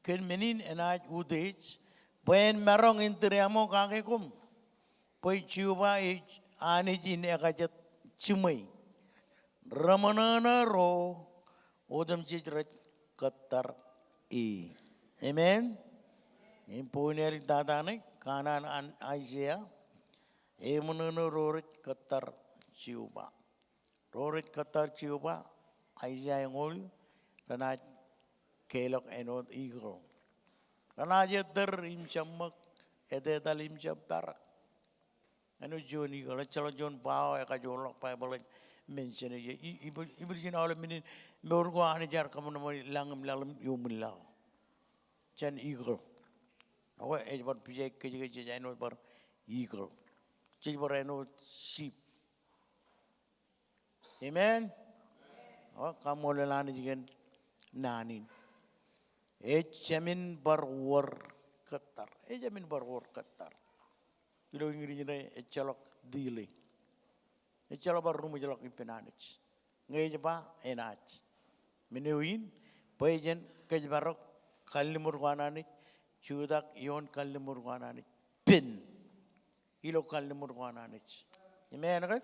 ken menin enaj udej Pen merong interiamo kake kum. Poi ciuba ani jin ekajat cimai. Ramanana ro odam cicret ketar i. Amen. Impuneri dadane kanan an Isaiah. Emanana rorit ketar ciuba. Rorit ketar ciuba Isaiah ngol dan kelok enod eagle. Karena aja terim camak, ete talim campar. Anu Joni kalau calo Jon pau ya kajolok pai boleh mention aja. Ibu di sini awal minin mergo ane jar kamu nama langam langam yumulau. Jan eagle. Awak ejbar pijak kerja anu bar eagle. Jadi bar anu sheep. Amen. Awak kamu lelani juga nanin. Ejamin barwar ketar, ejamin barwar ketar. Ilo ingri jene ecalok dile, ecalok baru rumah jalok impenanich. Ngay japa enach. Menewin, pajen kejbarok kalimur wanani, cudak yon kalimur wanani, pin. Ilo kalimur wanani. Amen kan?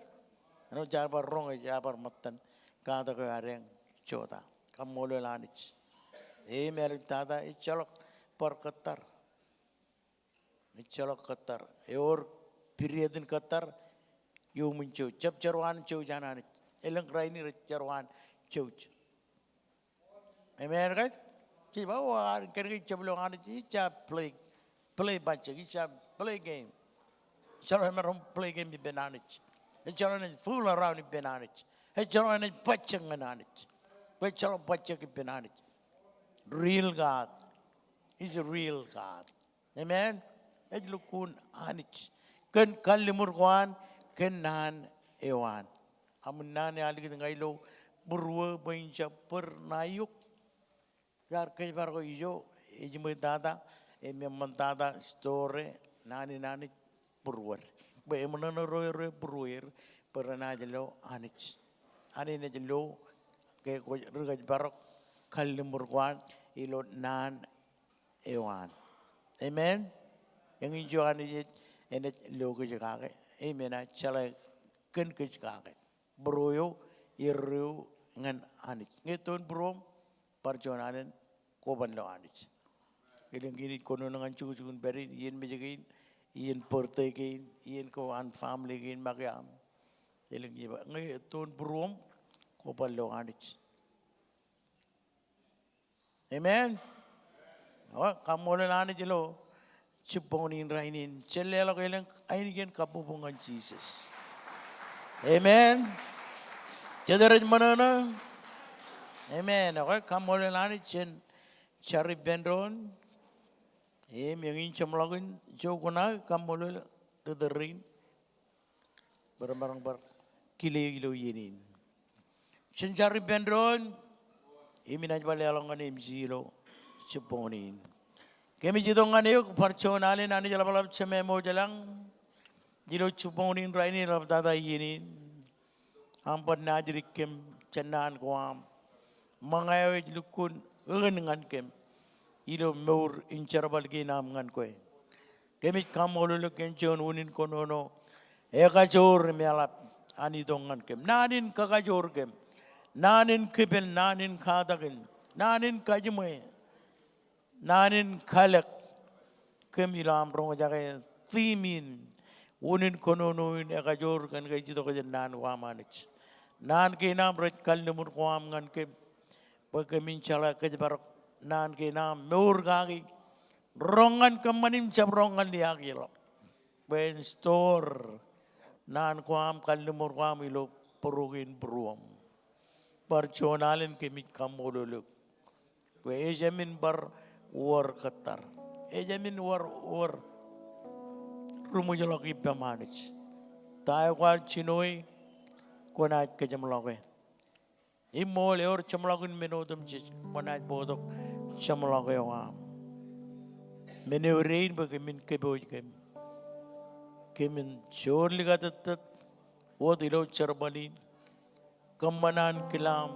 Anu jabar rong jabar matan, kata ke areng coda, kamole lanich. Merit tada icalok per ketar, icalok ketar. Eor periodin ketar, you muncul. Cep cerwan cau janan, eleng raini cerwan cau. Amen kan? Ciba wah kerja ceblong ada cica play baca, cica play game. Calon merom play game di benanich. Calon fool around di benanich. Calon baca benanich. Calon baca di benanich. Real God is a real God. Amen. Ejlukun anich. Ken kalimur kwan ken nan ewan. Amun nan alig ngailo burwa bainja per nayuk. Yar kay barko ijo ejimay dada emman dada store nani burwar. Ba emman roy burwer per najelo anich. Ani najelo kay ko rugaj barok kalimur kwan ilo nan ewan. Amen. Yang hijau ani enet logo jekake. Amen. Cale ken kejekake. Broyo iru ngan anik. Ngetun brom perjalanan koban lo anik. Ilang gini kono nangan cucu-cucun berin ien mejekin ien portekin ien ko an family kin magyam. Ilang giba ngetun brom koban lo anik. Amen. Oh, kamu lelani jelo, ciponin rainin, celelo kailang ainigen kapubungan Jesus. Amen. Jadaran mana? Amen. Okay, kamu lelani cen cari bendron, yang incam lagun jauh kena kamu lel tederin, barang-barang kilo yenin. Cen cari bendron. Iminaj bali alongan imzilo ciponin. Kami jidongan yuk perconalin ani jala balap cememo jalang jilo ciponin raini lap tata yinin. Ampat najrik kem cenan kuam. Mangayo lukun ngan kem. Ilo meur incar balgi nam ngan koe. Kami kamolo ken jon unin konono. Eka jor mialap ani dongan kem. Nanin kakajor kem. Nanin kibel, nanin kadagin, nanin kajumay, nanin kalak, kemilam rong jaga timin, unin kononuin ekajor kan kajito kajan nan wamanich, nan kinam ret kalnumur kwam ngan kem, pagkamin chala kajabarok nan kinam meur kaki, rongan kemanim cap rongan diakilo, ben store, nan kwam kalnumur kwam ilo perugin beruam. Perconalin kemik kamololuk. Ejamin bar war ketar. Ejamin war rumujulok ipamanich. Tayo kwa chinoy kunat ka jamloke. Imol or chamlokun menodum chich kunat bodok chamloke wa. Meneurein bagamin keboy kem. Kemin chor ligatat wot ilo charbalin. Kamanan kilam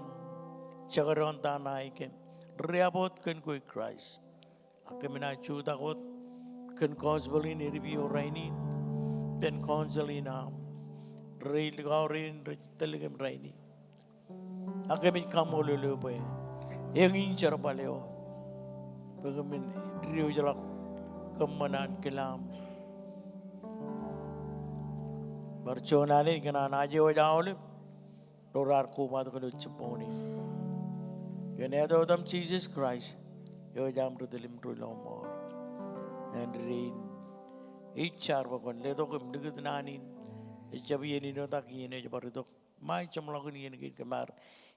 chagaron tanay kem. Reabot kan koi Christ. Akemina chutakot kan konsbalin iribio rainin. Ben konsalina rail gaurin taligam raini. Akemit kamololo pa yang inchar paleo. Pagamin rio jalak kamanan kilam. Barchonali kana naje wajawle. Dorar kuma to kanu chaponi. Ganado dam Jesus Christ. Yo jam to dilim to more. And rain. Ichar bakon leto kum digit nanin. Ichabi yeni no tak yeni jabarito. Mai chamlakun yeni kit kamar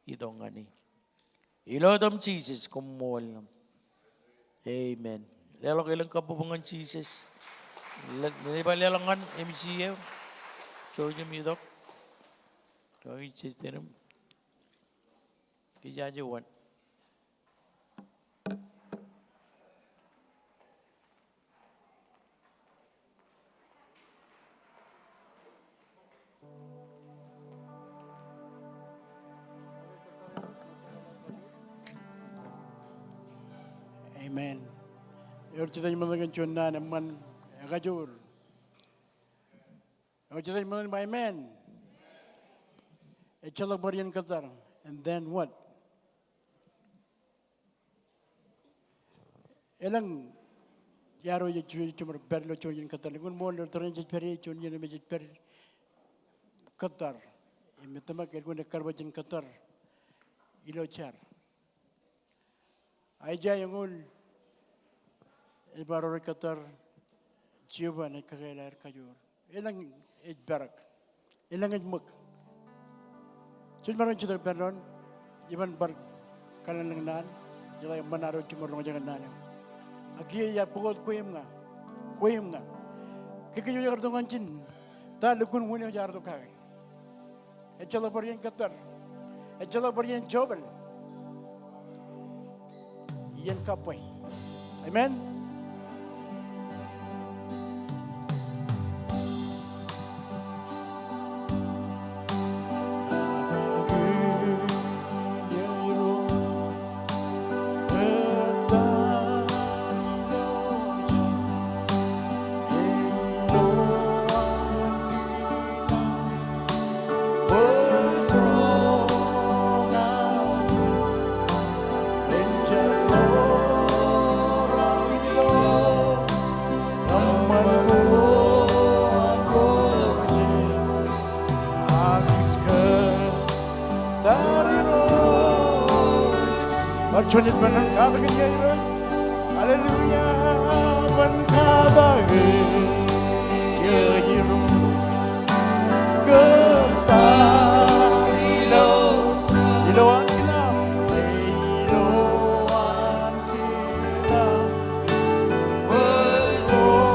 idongani. Ilodam Jesus kumol. Amen. Lelo kailang kapubangan Jesus. Nilipalangan MCF. Chojum idok. Togi Jesus tenum. Kijajuan. Amen. Yorchita imangan chonna naman agajur. Yorchita imangan by men. Echala barian katar. And then what? Elang yaro ye chumar perlo chonyin katar. Ngun mo lo tren je peri chonyin me je peri katar. Imetama kelgun karbajin katar. Ilo char. Aja yangul ibaror katar jiwa na kagailar kajur. Ilang barak. Ilang mak. Cuma orang cerita peron, iban bar kanan lengan, jadi menaro cuma orang jangan nanya. Aki ya pukul kuim nga. Kiki juga kertongan cin, tak lekun muni jar tu kaki. Echala berian katar, echala berian jobel. Ian kapai. Amen. Barchonit banan kada kaya Haleluya ban kada kaya Ketarilo Iloan kita Iloan kita Bersongan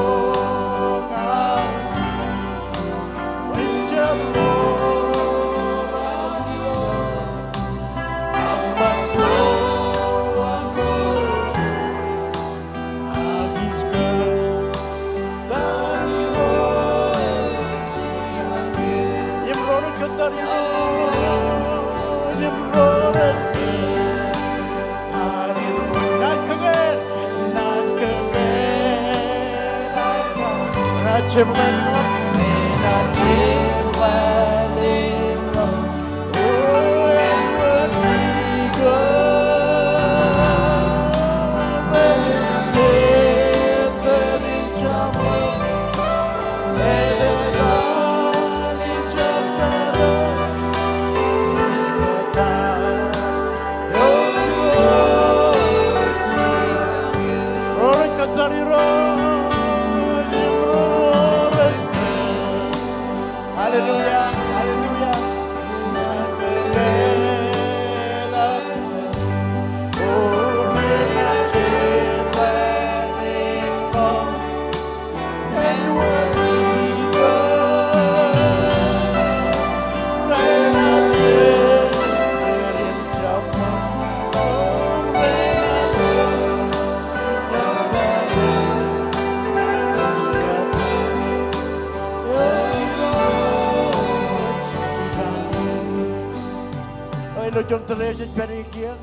Menjemput lo jom tere je peri kia.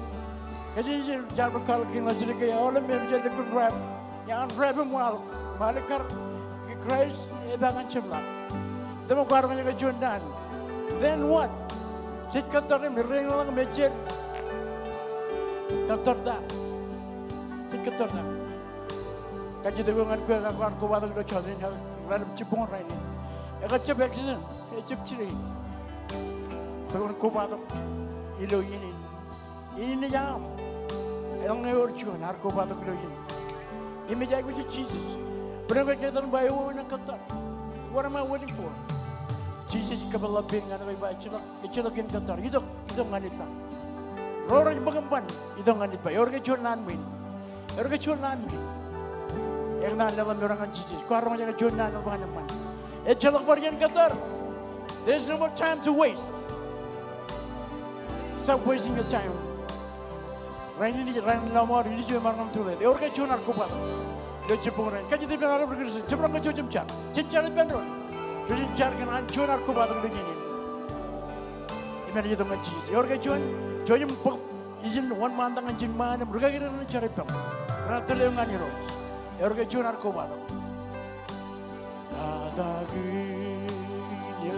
Kaji je jar berkal kina jadi kaya oleh mem jadi kun rap. Yang rap mual malikar ke Christ ebangan cemla. Demo karang yang kejunan. Then what? Cik katar ni mereng orang mecer. Katar dah. Cik katar dah. Kaji dengan kue kawan kuat kita cakap ni, dalam cipung orang ini. Agak cepet sini, cepet ciri. Kawan kuat ilo ini jam. Orang ni orang cuan, har kuat ilo ini. Ini jadi macam Jesus. Berapa kita bayu nak kata, what am I waiting for? Jesus kebalapin kan baik celak, celakin kata, itu nganit pak. Orang yang bergemban, itu nganit pak. Orang kecuali nanmin, orang kecuali nanmin. Yang nak dalam orang Jesus, kau orang yang kecuali nan orang yang mana? Celak bagian kata, there's no more time to waste. Stop wasting your time. Rain lama ini cuma malam tu leh. Orang kecuali nak kupat. Dia cepung rain. Kaji dia benar berkerja. Cepung kecuali jemcar. Jemcar itu benar. Jadi jemcar kan hancur nak kupat orang ini. Ini dia dengan Jesus. Orang kecuali jom izin wan mandang izin mana. Mereka kira nak cari pem. Karena terlewat ni roh. Orang kecuali nak kupat. Ada gini yo.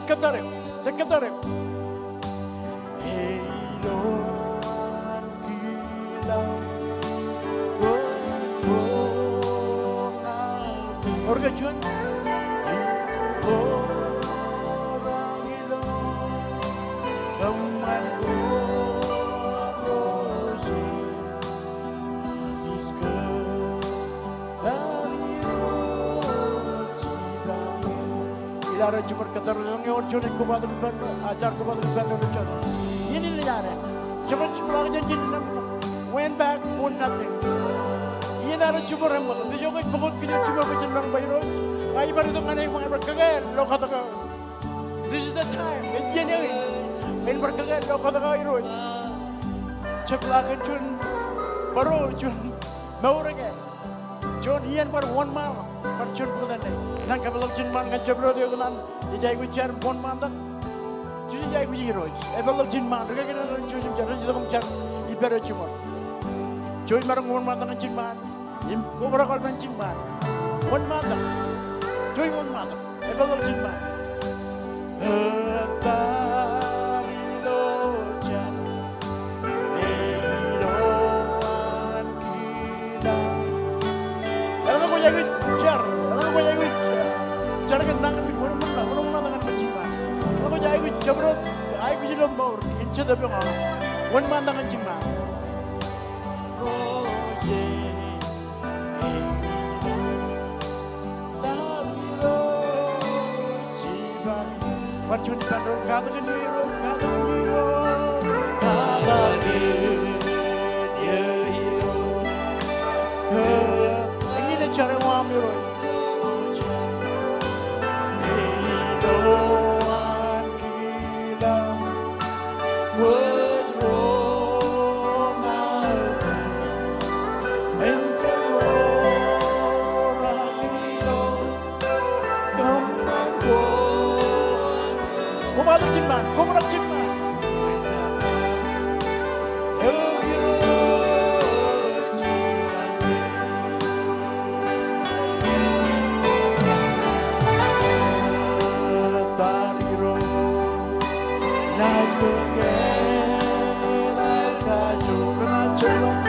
Kata dia. Orang cuan, orang itu teman korusi, Yesus dari rojibamu. Ilara cuma kata orang yang cuan ikut batu batu, ajar ikut batu batu cuan. Ini ilara, cuma janji went back for nothing. Ini ada cuma rambut. Dia juga ikut kerja cuma kerja orang bayar. Ayo baru tu mana yang berkaget. Lo kata kau, this is the time. Ini ni berkaget. Lo kata kau itu. Ceplakan cun baru cun mau lagi. Cun ian baru one mal. Baru cun putan ni. Nang kapal cun man kan ceplo dia kan. Dia jadi cer one man tak. Jadi jadi hero. Kapal cun man. Mereka kena cun cer. Jadi kamu cer ibarat cuma. Joy marang one man tak cun man. Kau berakal mancing man. One man tak. Joy one man tak. Kapal cun man. Tari lojan, eloan kita. Kalau kau jadi jar, jar kan tangan di mana tangan berjimat. Kalau kau jadi jabrot, air biji lembur, incer tapi orang, one man tangan jimat. Percuma pandang katakan hero, ini dia cara wam hero. Eloan kita was wrong mental orang itu teman Kumada Jinman, Kumada Jinman. Tariro, naik dengan kaju bermacam,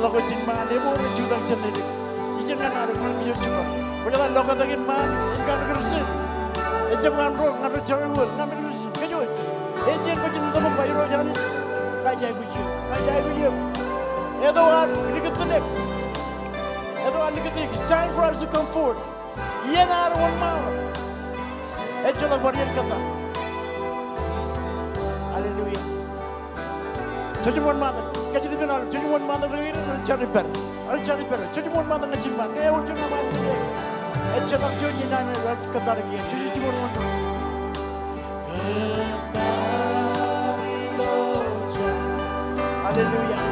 Kalau jinman dia mau menjulang sendiri, jangan ada orang biasa cuma. Kalau lo kata jinman, ikan kersin, jangan roh, nggak cari wul, nggak kersin, kejuan. Jangan kau jinman kamu bayar jangan, kajai bujur. Itu orang lihat sedek, itu orang lihat sedek. It's time for us to come forward. Yenar one mile. Echala Barian Kata. Hallelujah. Judge one mother. Catch the final. Judge one mother. Cherry Perry. Cherry Perry. Judge one mother. Jimman. They will jump on the day. Echala Judge in Qatar again. Judge one mother. Hallelujah.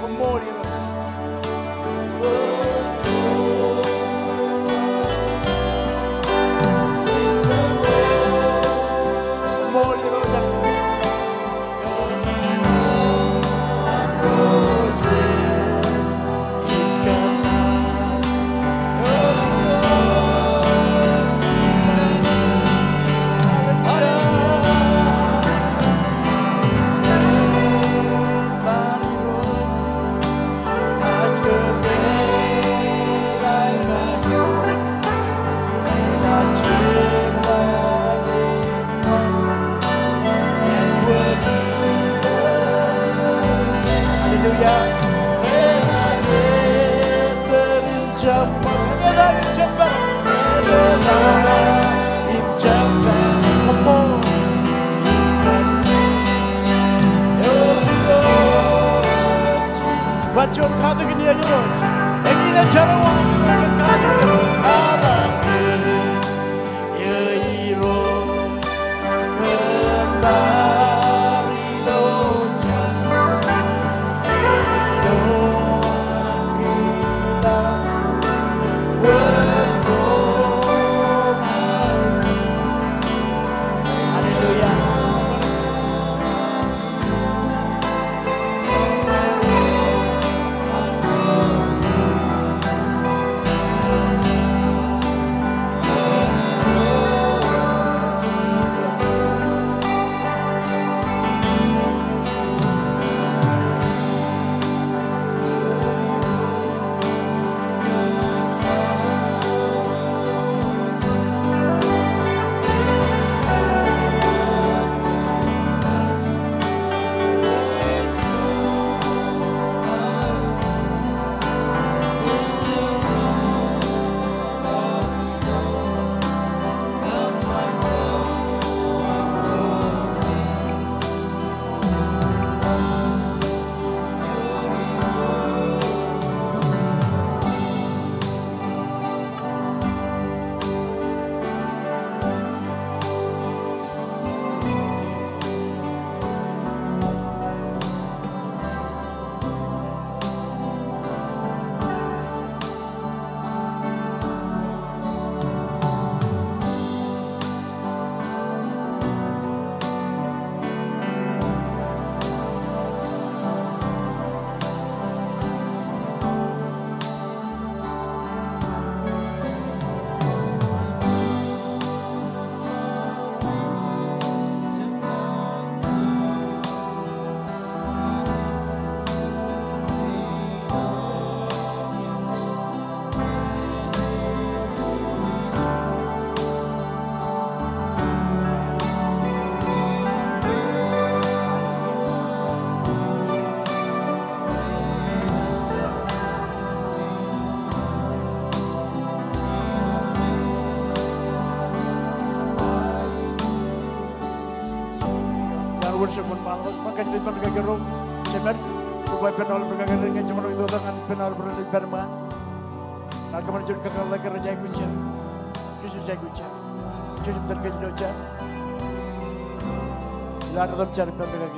One more, you know. Bacon kadı giniye gino. Egine çarawa. Kadı kada. Yeiro. Kembali doja. Yeiro kita bersama. Haleluya. worship on malam makan di depan kagero cemer buat penol berkagero yang cuma itu dengan penol berani berman nak kemana jadi kagero lagi raja kunci kuci raja kunci jadi terkejut raja lalu tetap cari penol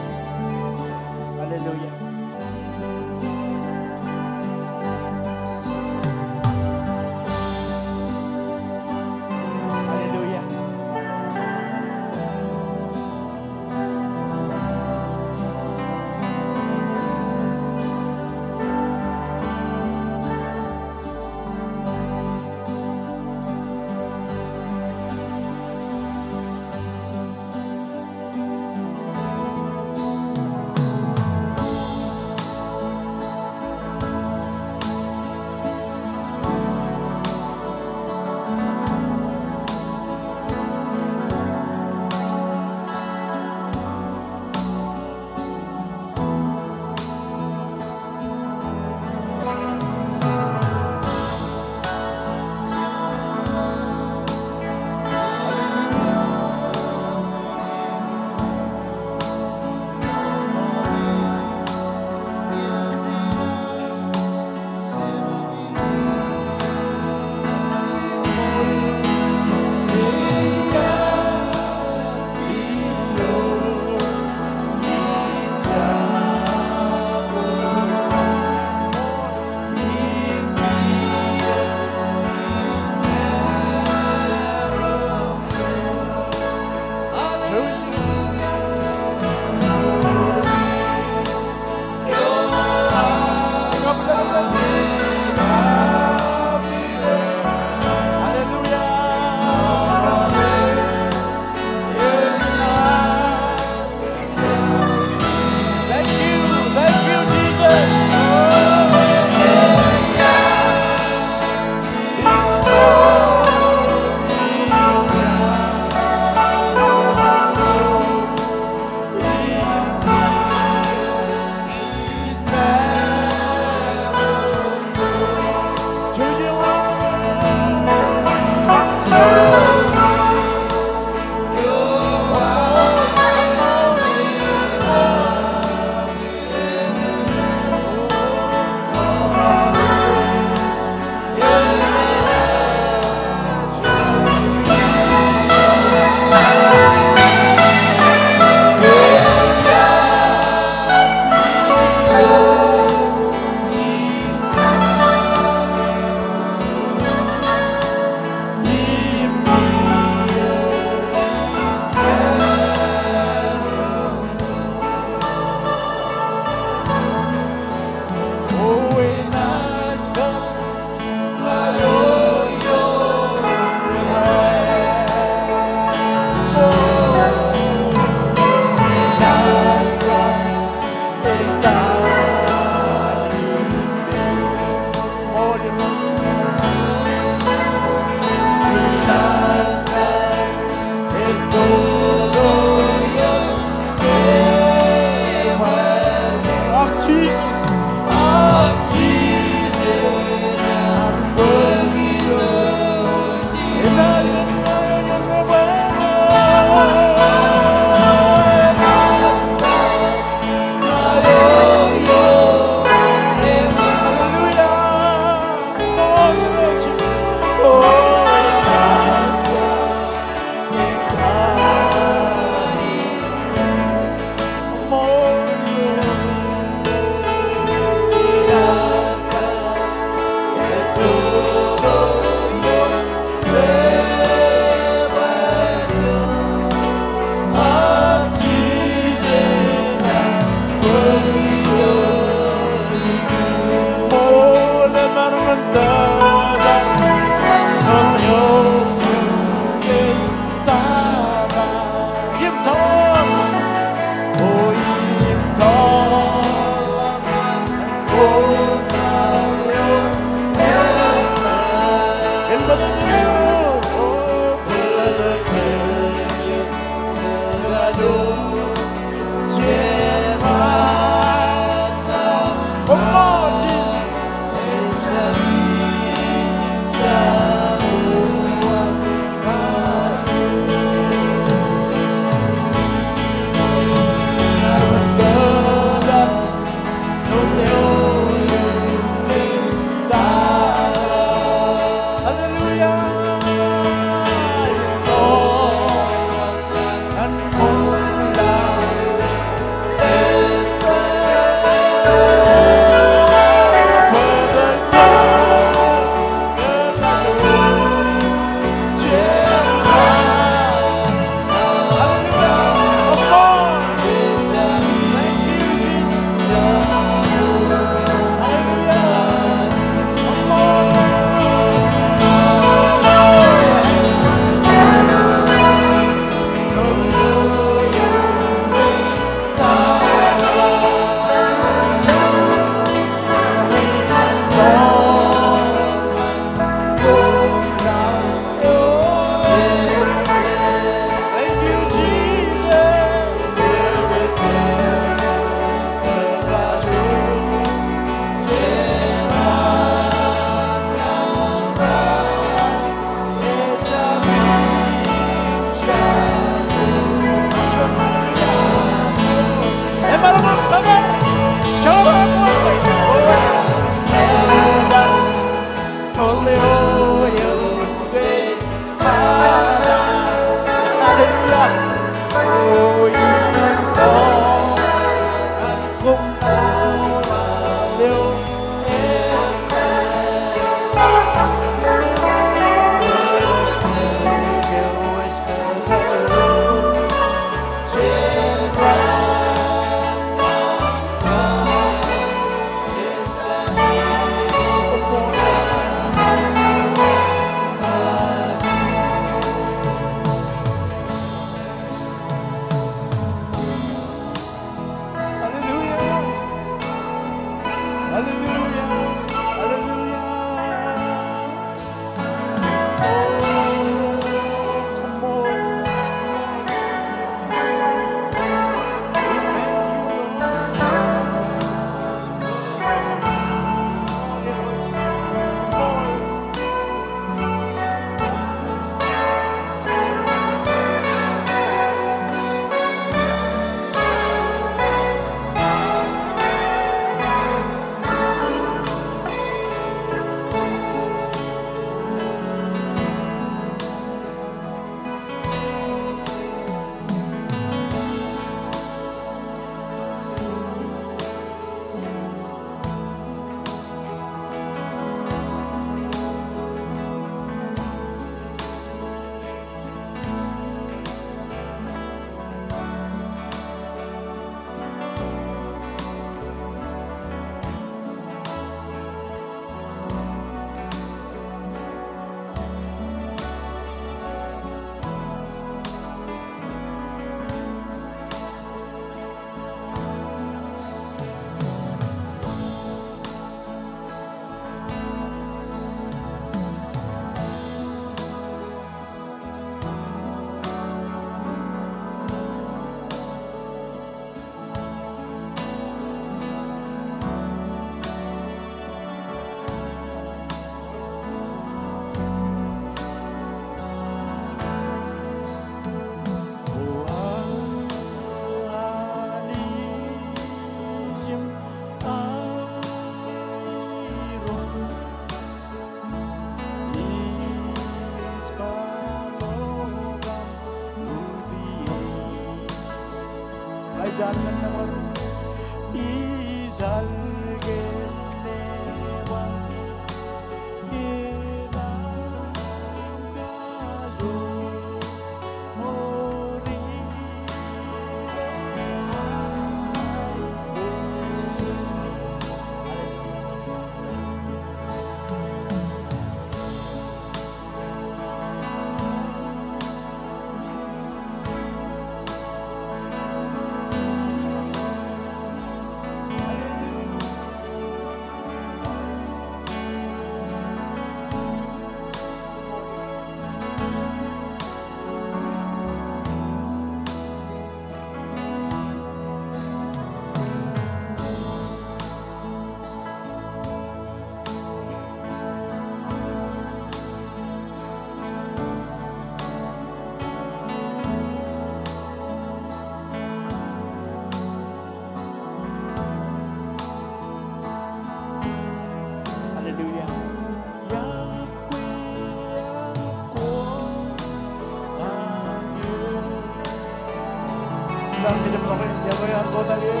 bilang di depan Yahweh anggota dia.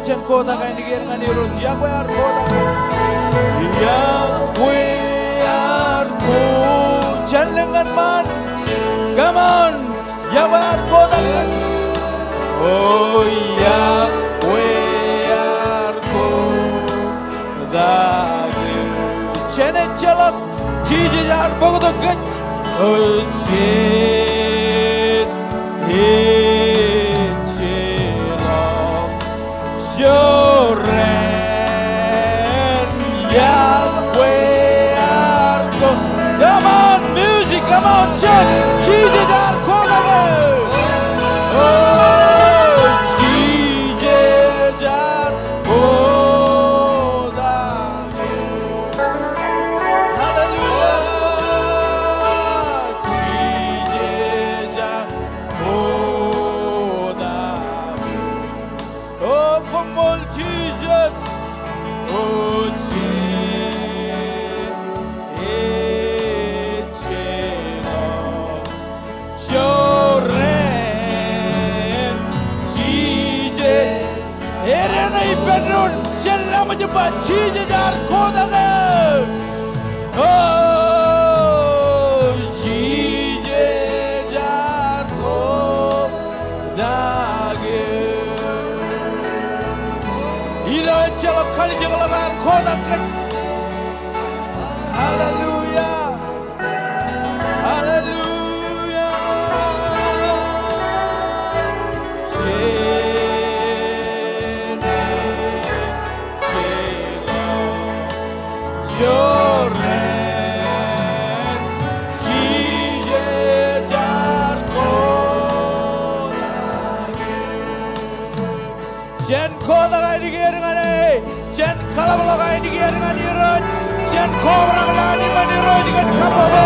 Chen kota kain digir ngani roj Yahweh ar kota Yahweh ar kota Chen dengan man come on Yahweh ar kota oh Yahweh ar kota Chen chalak cheez ar bogo gach oh Chen Joren Yahweh Arko. Come on, music, come on, check. Jesus Arko. Oh, Jesus Arko. Hallelujah. Jesus Arko. Oh, come on, Jesus. Oh, Joren, Jesus, Erena Ibenun, Shalom Jumpa, Jesus Arkodaga. Oh, Jesus Arkodaga. Ilo chalo kali jagala gar khoda ke hallelujah hallelujah Joren Jesus Jen khoda ga digir ngane Jen kalabala ga digir ngani roj Jen kobra ga ni mani roj gan kapabo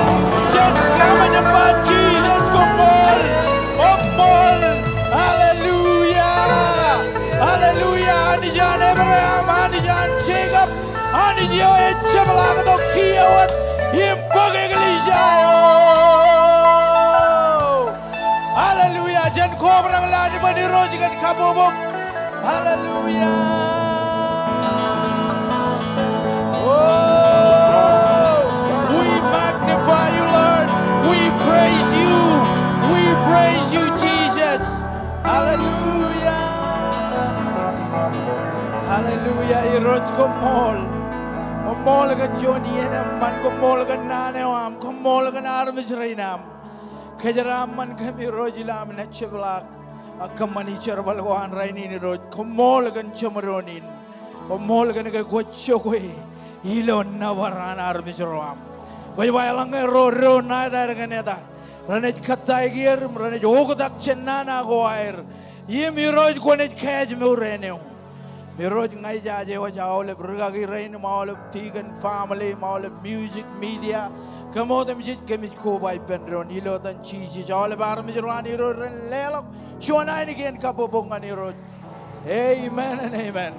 Jen kamanya bachi let's go ball opol hallelujah hallelujah ani jan Abraham ani jan Jacob ani jo echabla ga do kiyawat him pageglishayo hallelujah Jen kobra ga ni mani roj gan kapabo hallelujah oh we magnify you Lord we praise you Jesus hallelujah hallelujah iroj ko mol ga joni ena man ko mol ga nane am ko mol ga nar misrainam khajaram man kami rojilam na cheblak akamani cherbal go an raini ni roj ko mol gan chamaronin ko mol gan ga gocho ko ilo nawaran ar misram ko bayalang ro na dar ganeda rane khatai gier rane jogdak chenna go air ye miroj ko ne khaj me reneu miroj ngai jaje wa jaole burga gi rain maul tigan family maul music media kamo dem jit kemit ko bai pendron ilo dan chi jaole bar misrani ro lelok shona ni gen kapobong ani ro amen and amen